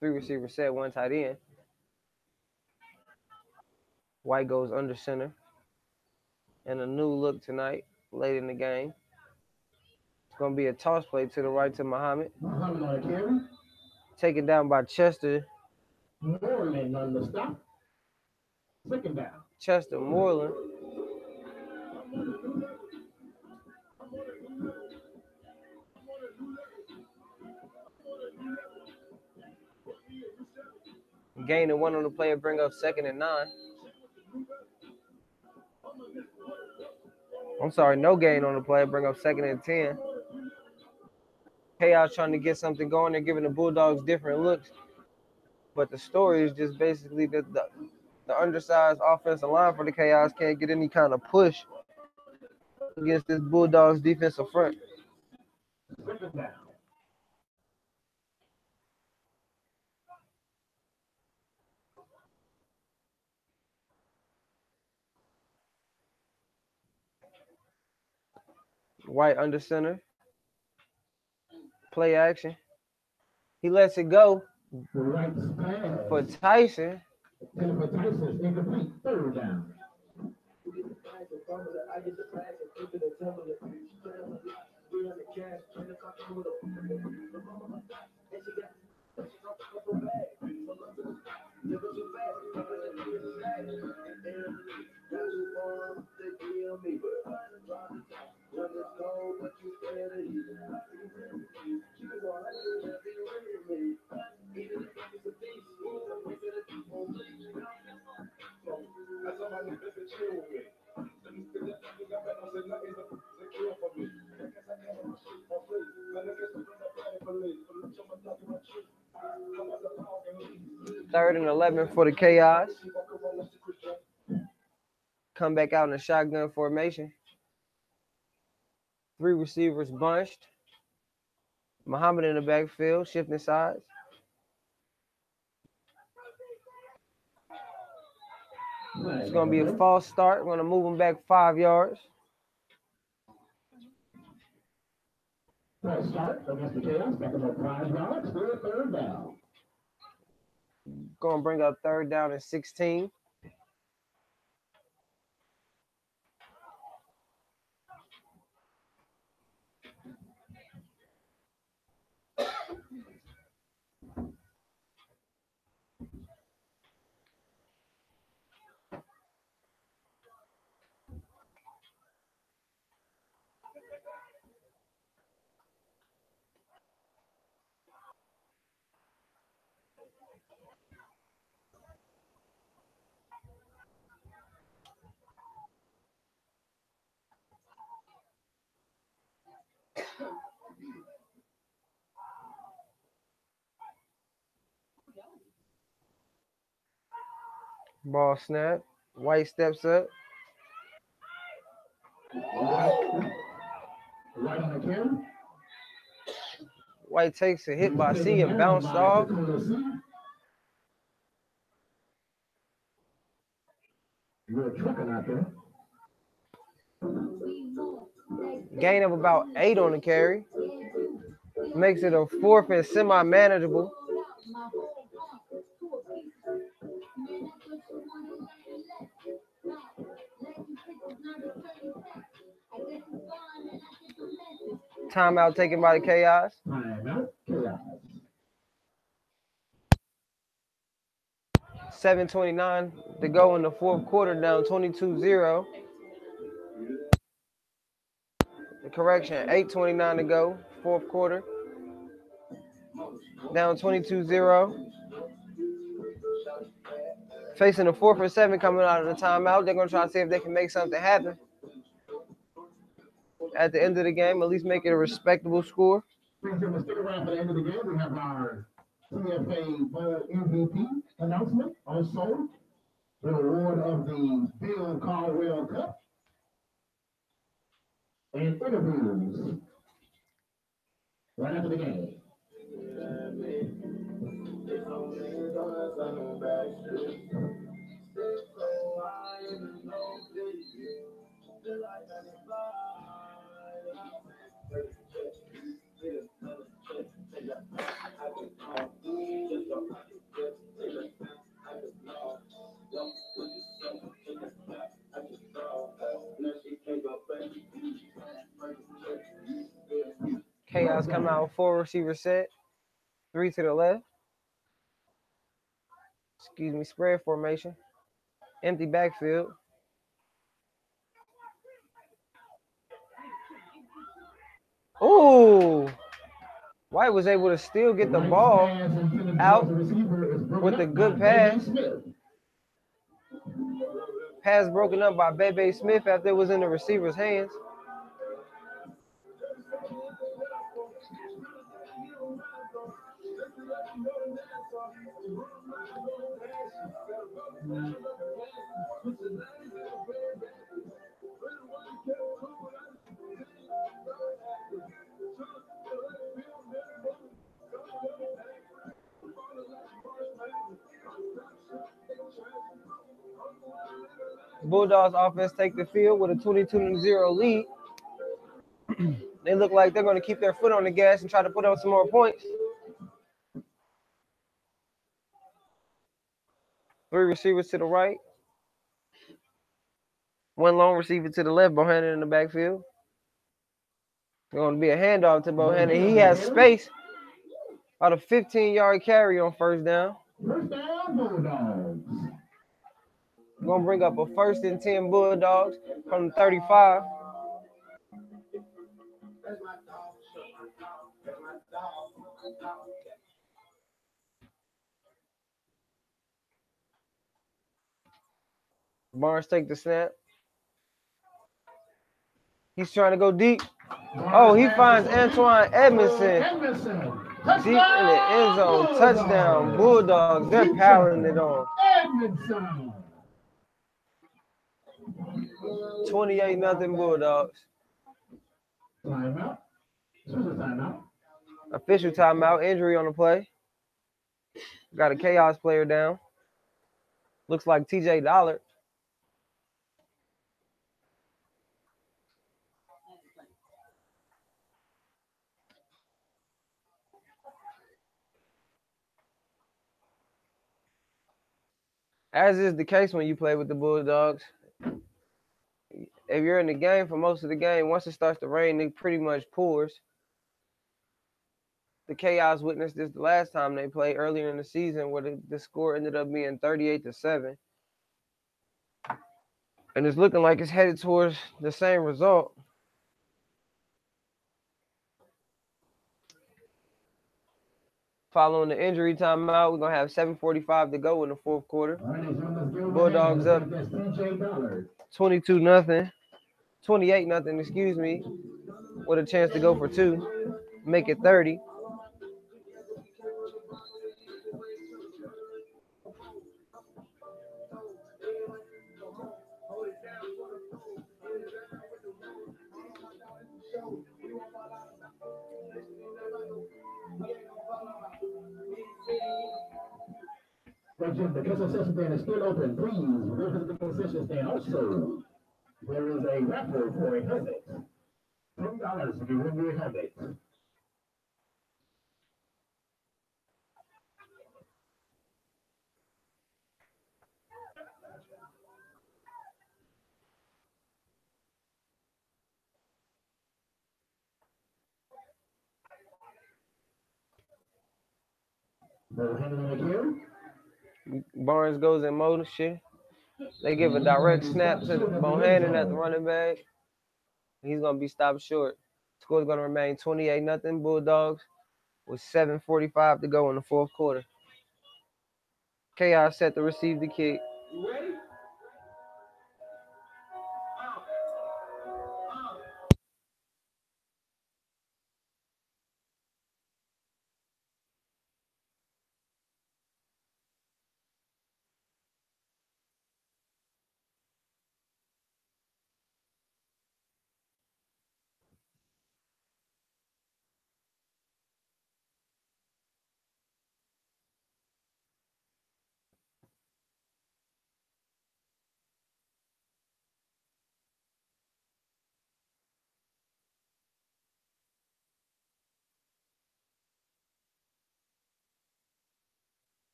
receiver set, one tight end. White goes under center. And a new look tonight, late in the game. It's going to be a toss play to the right to Muhammad. Muhammad on the carry. Taken down by Chester. Moreland on the stop. Second down. Chester Moreland. Gaining one on the play and bring up 2nd and 9. I'm sorry, no gain on the play, bring up 2nd and 10. Chaos trying to get something going. They're giving the Bulldogs different looks. But the story is just basically that the undersized offensive line for the Chaos can't get any kind of push against this Bulldogs defensive front. Second down. White under center. Play action. He lets it go Right pass. for Tyson. Jennifer Tyson's incomplete. Third down. Third and 11 for the Chaos. Come back out in a shotgun formation. 3 receivers bunched. Muhammad in the backfield, shifting sides. It's going to be a false start. We're going to move him back 5 yards. False start against the Chaos. Back about 5 yards. Third down. Going to bring up third down and 16. Ball snap. White steps up. Right on the carry. White takes a hit by C and bounced off. You're trucking out there. Gain of about 8 on the carry. Makes it a 4th and semi-manageable. Timeout taken by the Chaos. Timeout. Chaos. 7:29 to go in the 4th quarter, down 22-0. Correction, 8:29 to go, 4th quarter. Down 22-0. Facing a 4th and 7 coming out of the timeout. They're going to try to see if they can make something happen at the end of the game, at least make it a respectable score. Stick around for the end of the game. We have our CFA Bowl MVP announcement. Also, the award of the Bill Caldwell Cup and interviews right after the game. Chaos come out 4 receiver set, 3 to the left. Excuse me, spread formation. Empty backfield. Ooh! White was able to still get the ball out with a good pass. Pass broken up by Bebe Smith after it was in the receiver's hands. Bulldogs offense take the field with a 22-0 lead. They look like they're going to keep their foot on the gas and try to put up some more points. 3 receivers to the right. 1 long receiver to the left, Bohannon in the backfield. It's going to be a handoff to Bohannon. He has space. About a 15-yard carry on first down. First down, Bulldogs. Going to bring up a 1st and 10 Bulldogs from the 35. Barnes take the snap. He's trying to go deep. Oh, he finds Antoine Edmondson deep in the end zone. Touchdown, Bulldogs. They're piling it on. Edmondson. 28-0 Bulldogs. Timeout. Timeout. Official timeout. Injury on the play. Got a chaos player down. Looks like TJ Dollard. As is the case when you play with the Bulldogs, if you're in the game for most of the game, once it starts to rain, it pretty much pours. The Chaos witnessed this the last time they played earlier in the season, where the score ended up being 38-7. And it's looking like it's headed towards the same result. Following the injury timeout, we're going to have 7:45 to go in the 4th quarter. Bulldogs up 22-0. 28-0, excuse me, with a chance to go for 2. Make it 30. The concession stand is still open. Please go to the concession stand. Also, there is a raffle for a helmet. $10 if you win your helmet. Barnes goes in motion. They give a direct snap to Bohannon at the running back. He's going to be stopped short. Score's going to remain 28-0 Bulldogs with 7:45 to go in the 4th quarter. Chaos set to receive the kick.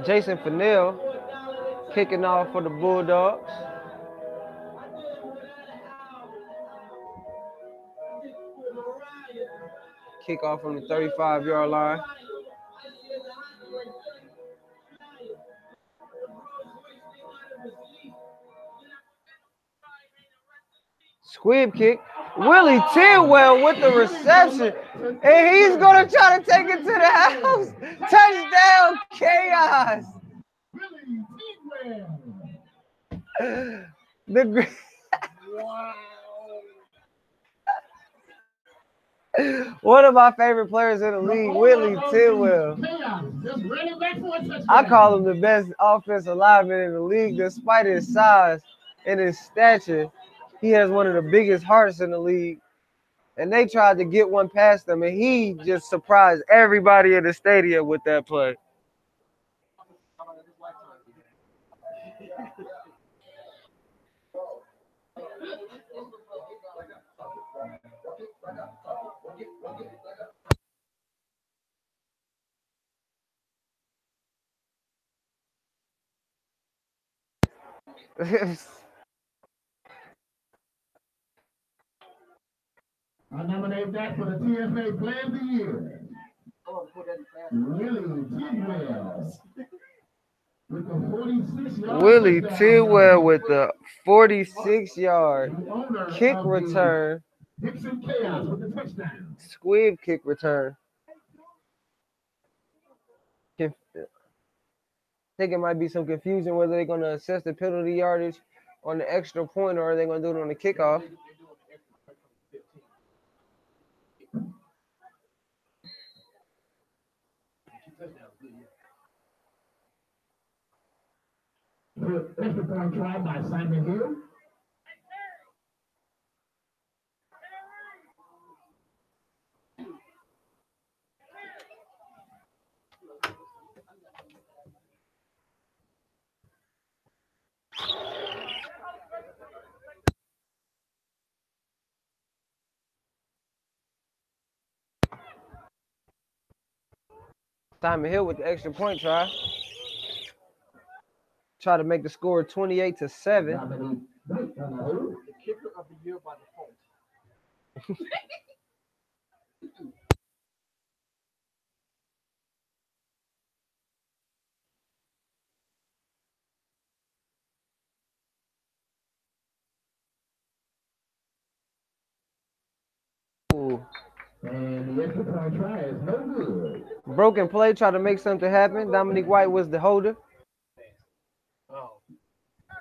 Jason Fennell kicking off for the Bulldogs. Kickoff from the 35-yard line. Squib kick. Willie Tidwell with the reception. And he's going to try to take it to the house. Touchdown, Chaos. One of my favorite players in the league, Willie Tidwell. I call him the best offensive lineman in the league, despite his size and his stature. He has one of the biggest hearts in the league. And they tried to get one past him, and he just surprised everybody in the stadium with that play. I nominate that for the TFA Player of the Year. Willie Tidwell with the 46-yard Willie touchdown. Tidwell with the 46-yard The owner kick of the return, Dickson Chaos with the touchdown. squib kick return. I think it might be some confusion whether they're going to assess the penalty yardage on the extra point or are they going to do it on the kickoff. Extra point try by Simon Hill. Simon Hill with the extra point try. Try to make the score 28-7. The kicker of the year by default. Ooh. And the extra point try is no good. Broken play, try to make something happen. Dominique White was the holder. Oh. I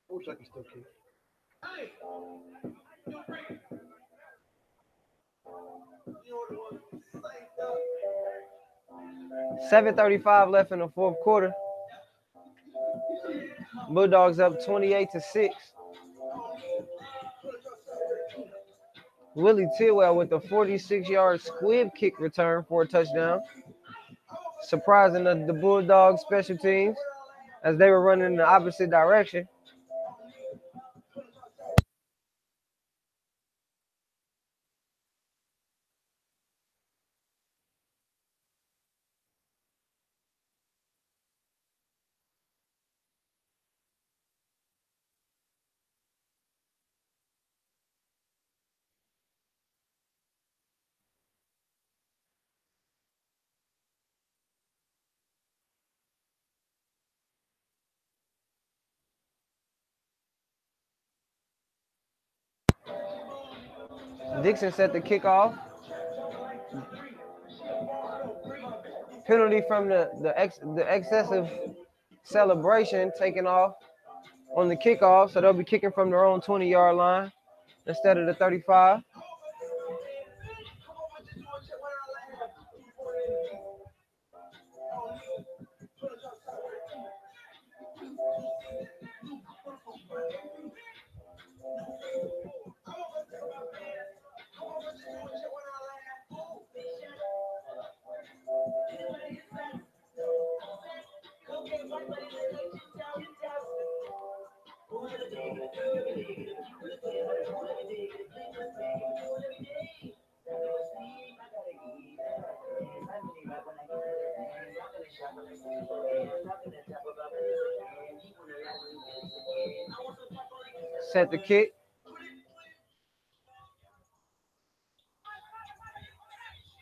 wish I could still kick. 7:35 left in the fourth quarter. Bulldogs up 28-6. Willie Tidwell with a 46-yard squib kick return for a touchdown. Surprising the Bulldogs special teams as they were running in the opposite direction. Dickson set the kickoff. Penalty from the excessive celebration taken off on the kickoff, so they'll be kicking from their own 20-yard line instead of the 35. Set the kick.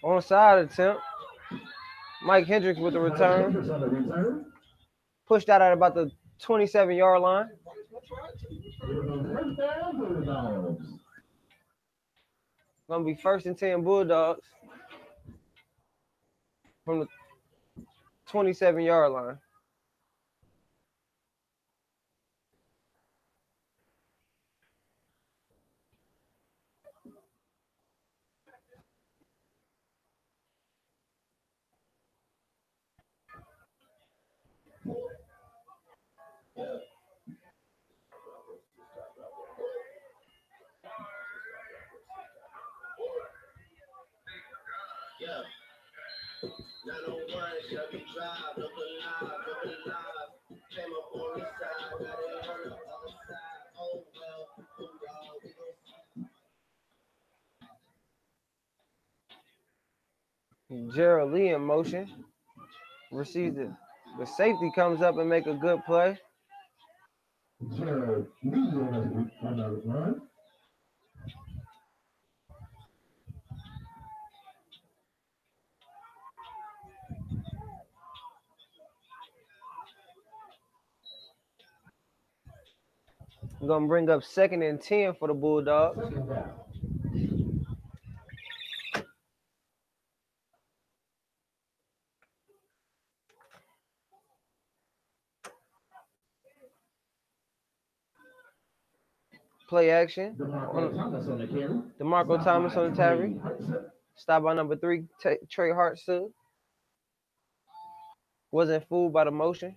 Onside attempt. Mike Hendricks with the return. Pushed out at about the 27-yard line. Gonna be 1st and 10 Bulldogs from the 27-yard line. Gerald Lee in motion. Receives it. The safety comes up and make a good play. Gerald Lee on the run. Gonna bring up 2nd and 10 for the Bulldogs. Second down. Play action. DeMarco Thomas on the carry. DeMarco Thomas on the carry. Stop by number 3, Trey Hartson. Wasn't fooled by the motion.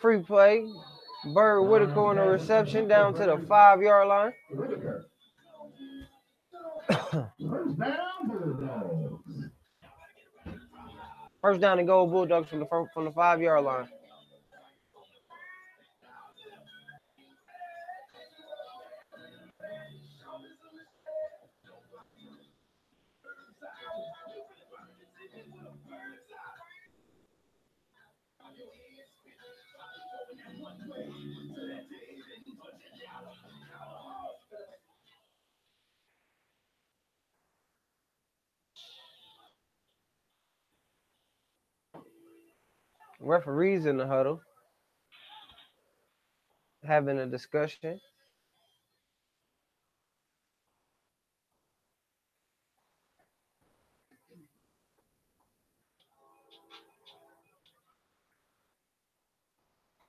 Free play. Bird Whitaker on the reception down to the 5-yard line. Whitaker. First down, Bulldogs. First down and goal, Bulldogs from the 5-yard line. Referees in the huddle having a discussion.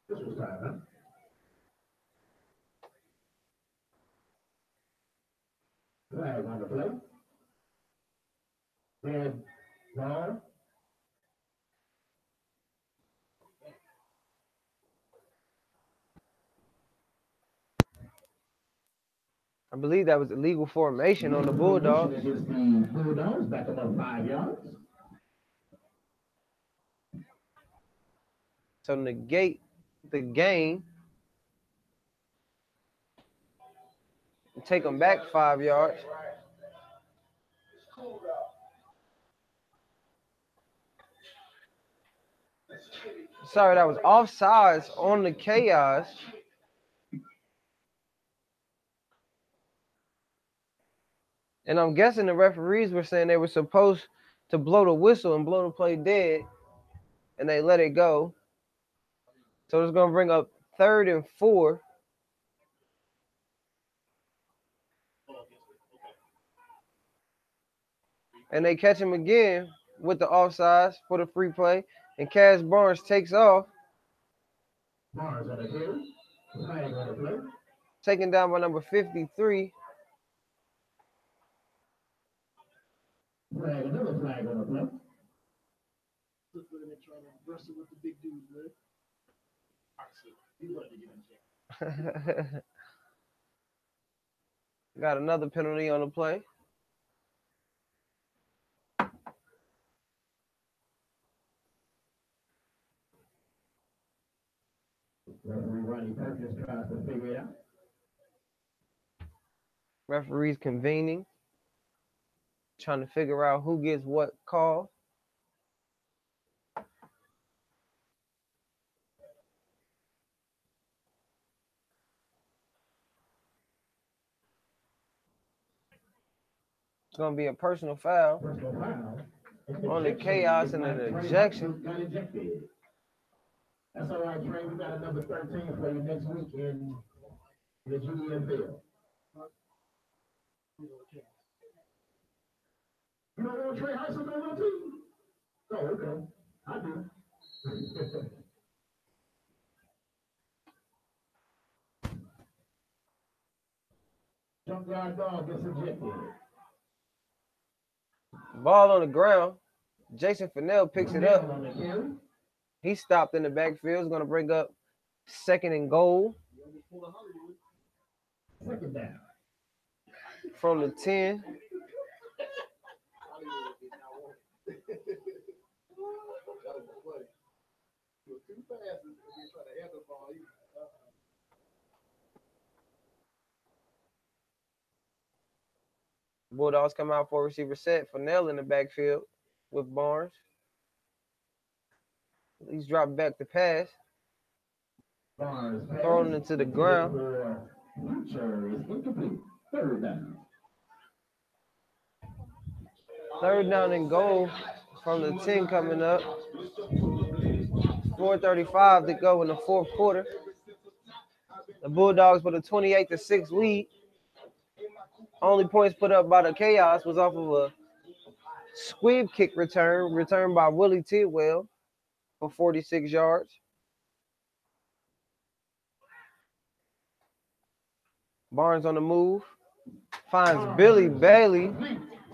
This was time, huh? Flag on the play. Red ball. I believe that was illegal formation on the Bulldogs. Against the Bulldogs, back about 5 yards. So negate the game. Take them back 5 yards. Sorry, that was offsides on the chaos. And I'm guessing the referees were saying they were supposed to blow the whistle and blow the play dead, and they let it go. So it's going to bring up 3rd and 4. And they catch him again with the offsides for the free play. And Cass Barnes takes off. Barnes on the carry. Flag on the play. Taken down by number 53. Flag, another flag on the play. Look at them trying to wrestle with the big dudes, man. He wanted to get in jail. Got another penalty on the play. Referee Ronnie Perkins tries to figure it out. Referees convening, trying to figure out who gets what call. It's going to be a personal foul on the chaos and an ejection. Got ejected. That's all right, Trey. We got another 13 for you next week in the GML. You don't want Trey Heisel on your team? Oh, okay. I do. Junkyard dog gets ejected. Ball on the ground. Jason Fennell picks it up. On the carry. He stopped in the backfield. Is going to bring up 2nd and goal Second down. from the 10. Bulldogs come out for receiver set. Fennell in the backfield with Barnes. He's dropped back to pass. Barnes Thrown into the ground. Future is incomplete. Third down. 3rd down and goal from the 10 coming up. 4:35 to go in the 4th quarter. The Bulldogs with a 28-6 lead. Only points put up by the Chaos was off of a squib kick returned by Willie Tidwell for 46 yards. Barnes on the move. Finds Billy Bailey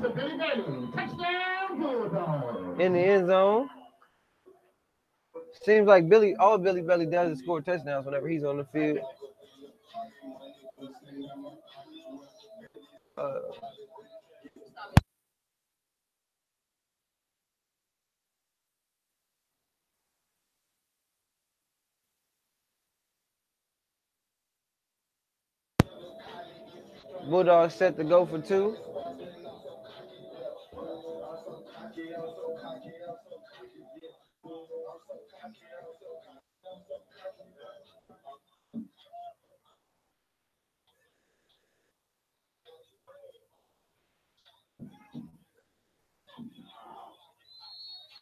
Touchdown, Bulldogs. in the end zone. Seems like all Billy Bailey does is score touchdowns whenever he's on the field. Bulldogs set to go for 2.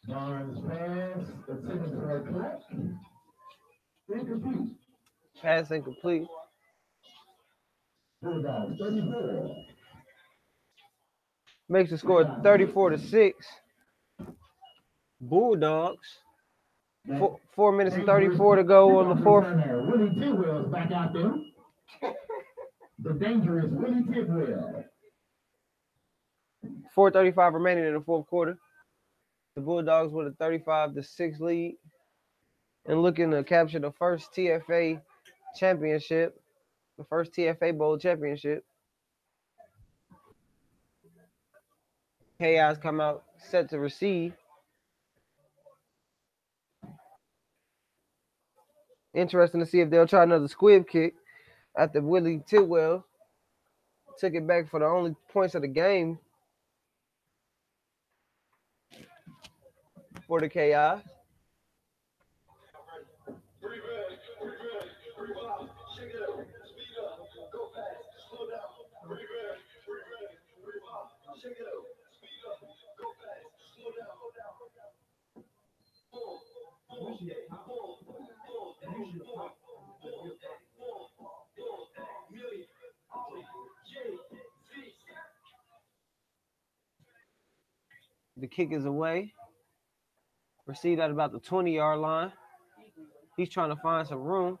Barnes pass. Attempted for a crack. Incomplete. Pass incomplete. Bulldogs 34. Makes the score 34-6. Bulldogs. 4 minutes and 34 to go on the 4th. Willie Tidwell's back out there. The dangerous Willie Tidwell. 4:35 remaining in the 4th quarter. The Bulldogs with a 35-6 lead and looking to capture the first TFA championship, the first TFA Bowl championship. Chaos come out set to receive. Interesting to see if they'll try another squib kick after Willie Tidwell took it back for the only points of the game for the Chaos. The kick is away. Received at about the 20-yard line. He's trying to find some room.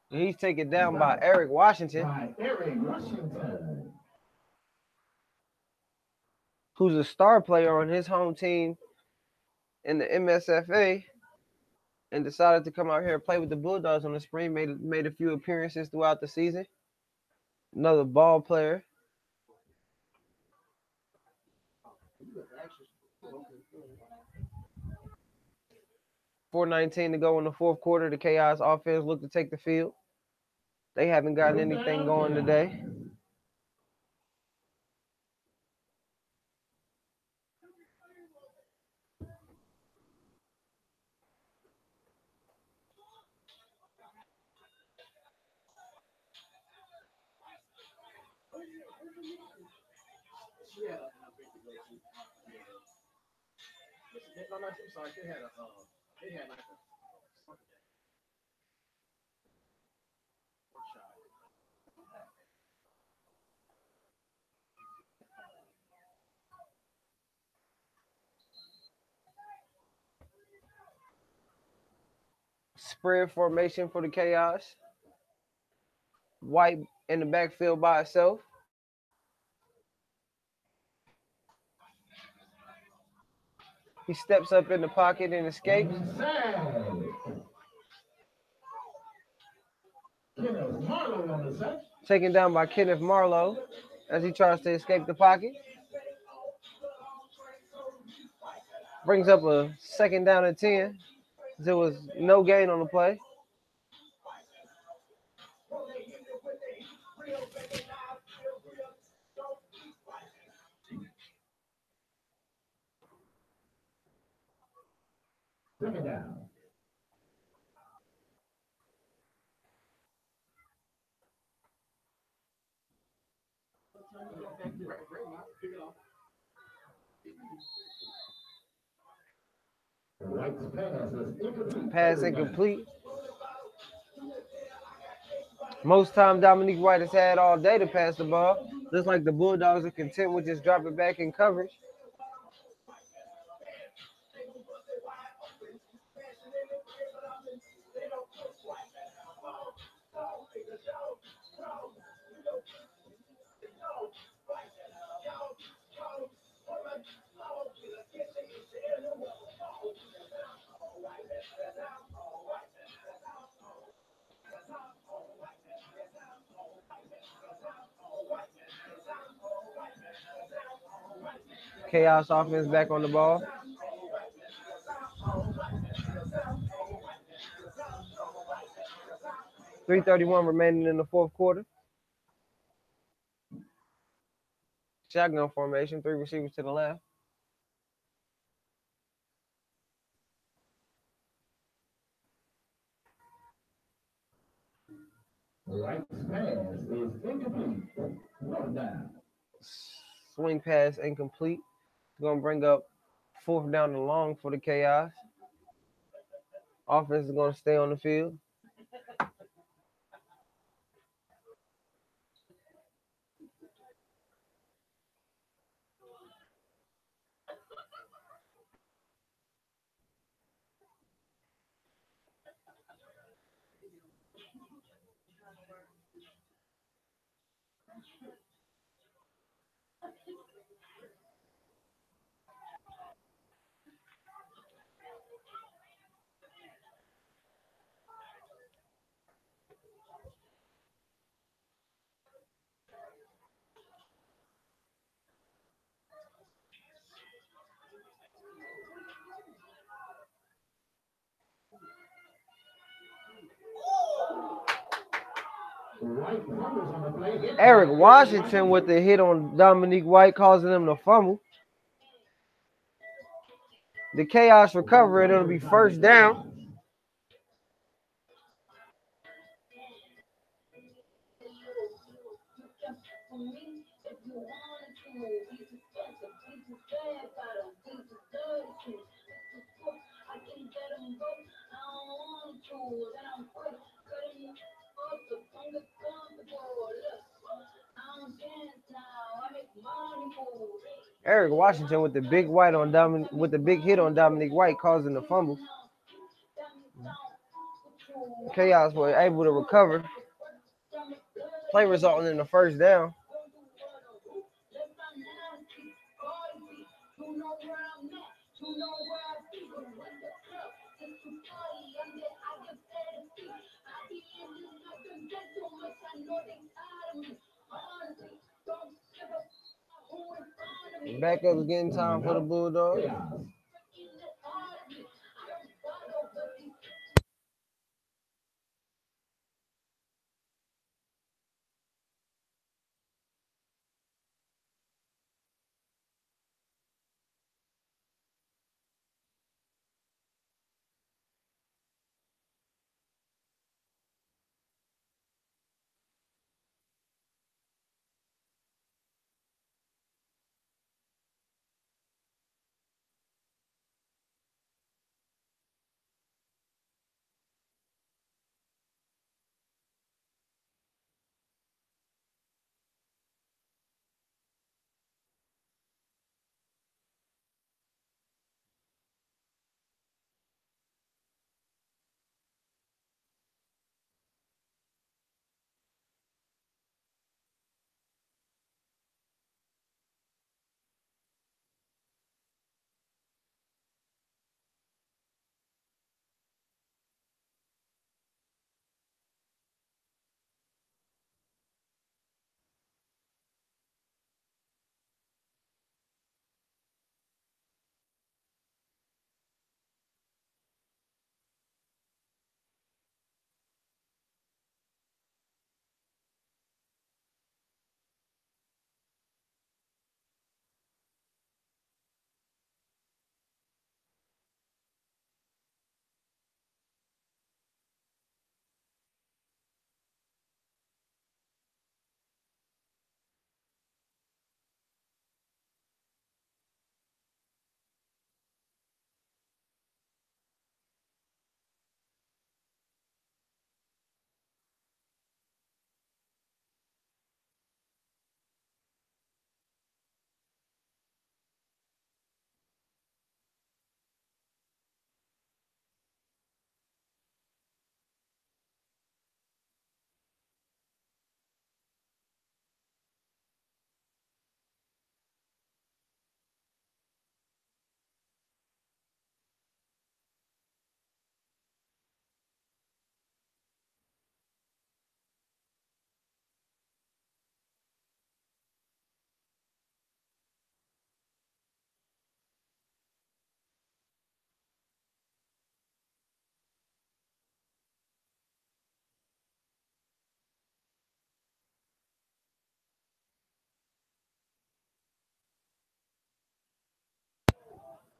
And he's taken down by Eric Washington. Who's a star player on his home team in the MSFA and decided to come out here and play with the Bulldogs on the spring, made a few appearances throughout the season. Another ball player. .419 to go in the 4th quarter. The Chaos offense looked to take the field. They haven't gotten anything going today. Spread formation for the Chaos. White in the backfield by itself. He steps up in the pocket and escapes. Taken down by Kenneth Marlowe as he tries to escape the pocket. Brings up a 2nd down and 10. There was no gain on the play. Second down. Pass incomplete. Most time Dominique White has had all day to pass the ball. Looks like the Bulldogs are content with just dropping back in coverage. Chaos offense back on the ball. .331 remaining in the fourth quarter. Shotgun formation, 3 receivers to the left. White's pass is incomplete. One down. Swing pass incomplete. Going to bring up 4th down and long for the Chaos. Offense is going to stay on the field. Eric Washington with the hit on Dominique White, causing him to fumble. The Chaos recover, and it'll be 1st down. Eric Washington with the big hit on Dominique White, causing the fumble. Chaos were able to recover. Play resulting in the 1st down. Backups getting time for the Bulldogs.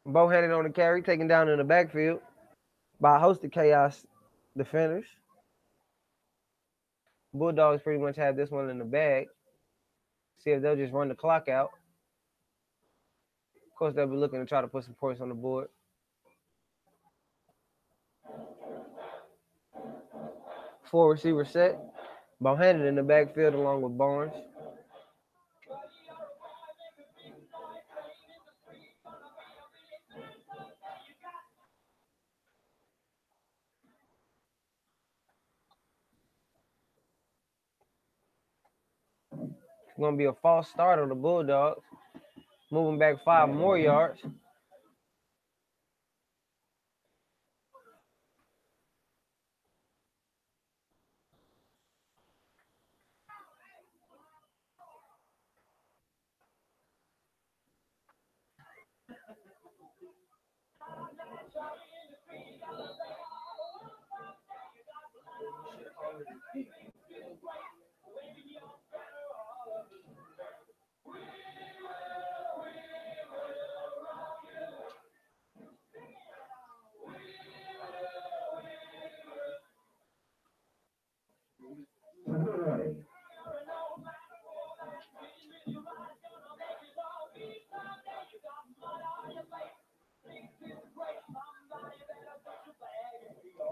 Bow-handed on the carry, taken down in the backfield by a host of Chaos defenders. Bulldogs pretty much have this one in the bag. See if they'll just run the clock out. Of course, they'll be looking to try to put some points on the board. Four receiver set. Bow-handed in the backfield along with Barnes. It's going to be a false start on the Bulldogs. Moving back 5 more yards.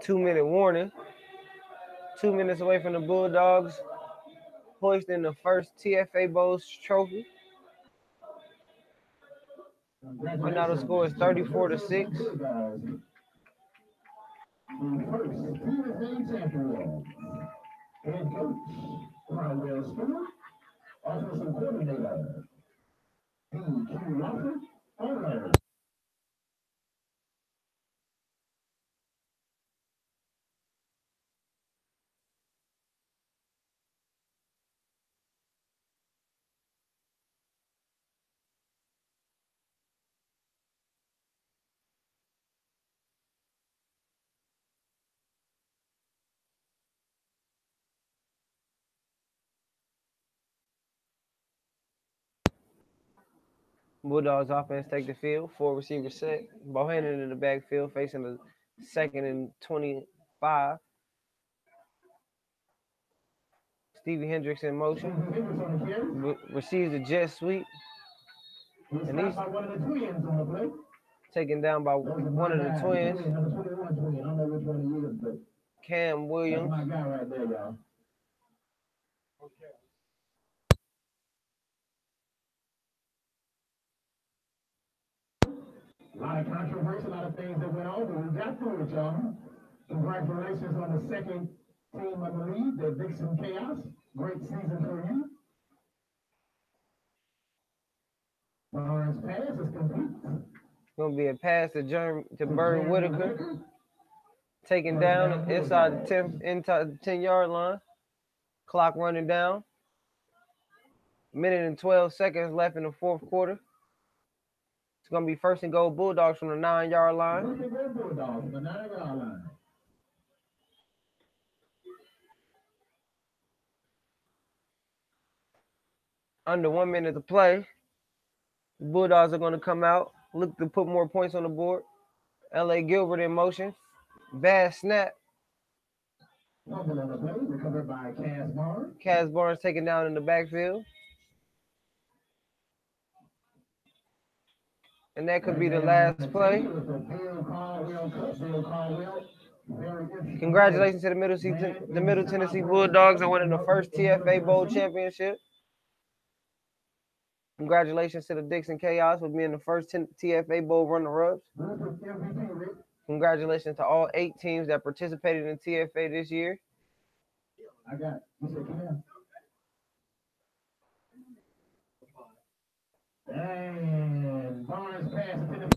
Two-minute warning. 2 minutes away from the Bulldogs hoisting the first TFA Bowl trophy. Right now the score is 34-6. The first TFA champion. Head coach, Cromwell Stewart. Offensive coordinator, D.Q. Lawson. Owner. Bulldogs offense take the field. 4 receivers set. Bohannon in the backfield facing the 2nd and 25. Stevie Hendricks in motion. Receives the jet sweep. And he's taken down by one of the twins. Cam Williams. That's my guy right there, y'all. A lot of controversy, a lot of things that went on, but we got through it, y'all. Congratulations on the second team of the league, the Dickson Chaos. Great season for you. Barnes' pass is complete. It's going to be a pass to Bird Whitaker. Taken down inside the 10-yard line. Clock running down. Minute and 12 seconds left in the fourth quarter. It's going to be first and goal Bulldogs from the 9-yard line. First and goal Bulldogs from the 9-yard line. Under 1 minute to play. The Bulldogs are going to come out, look to put more points on the board. L.A. Gilbert in motion. Bad snap. Fumble on the play, recovered by Cass Barnes. Cass Barnes taken down in the backfield. And that could be the last play. Congratulations to the Middle Tennessee Bulldogs on winning the first TFA Bowl championship. Congratulations to the Dickson Chaos for being the first TFA Bowl runner-ups. Congratulations to all 8 teams that participated in TFA this year. I got it. And Barnes passes to the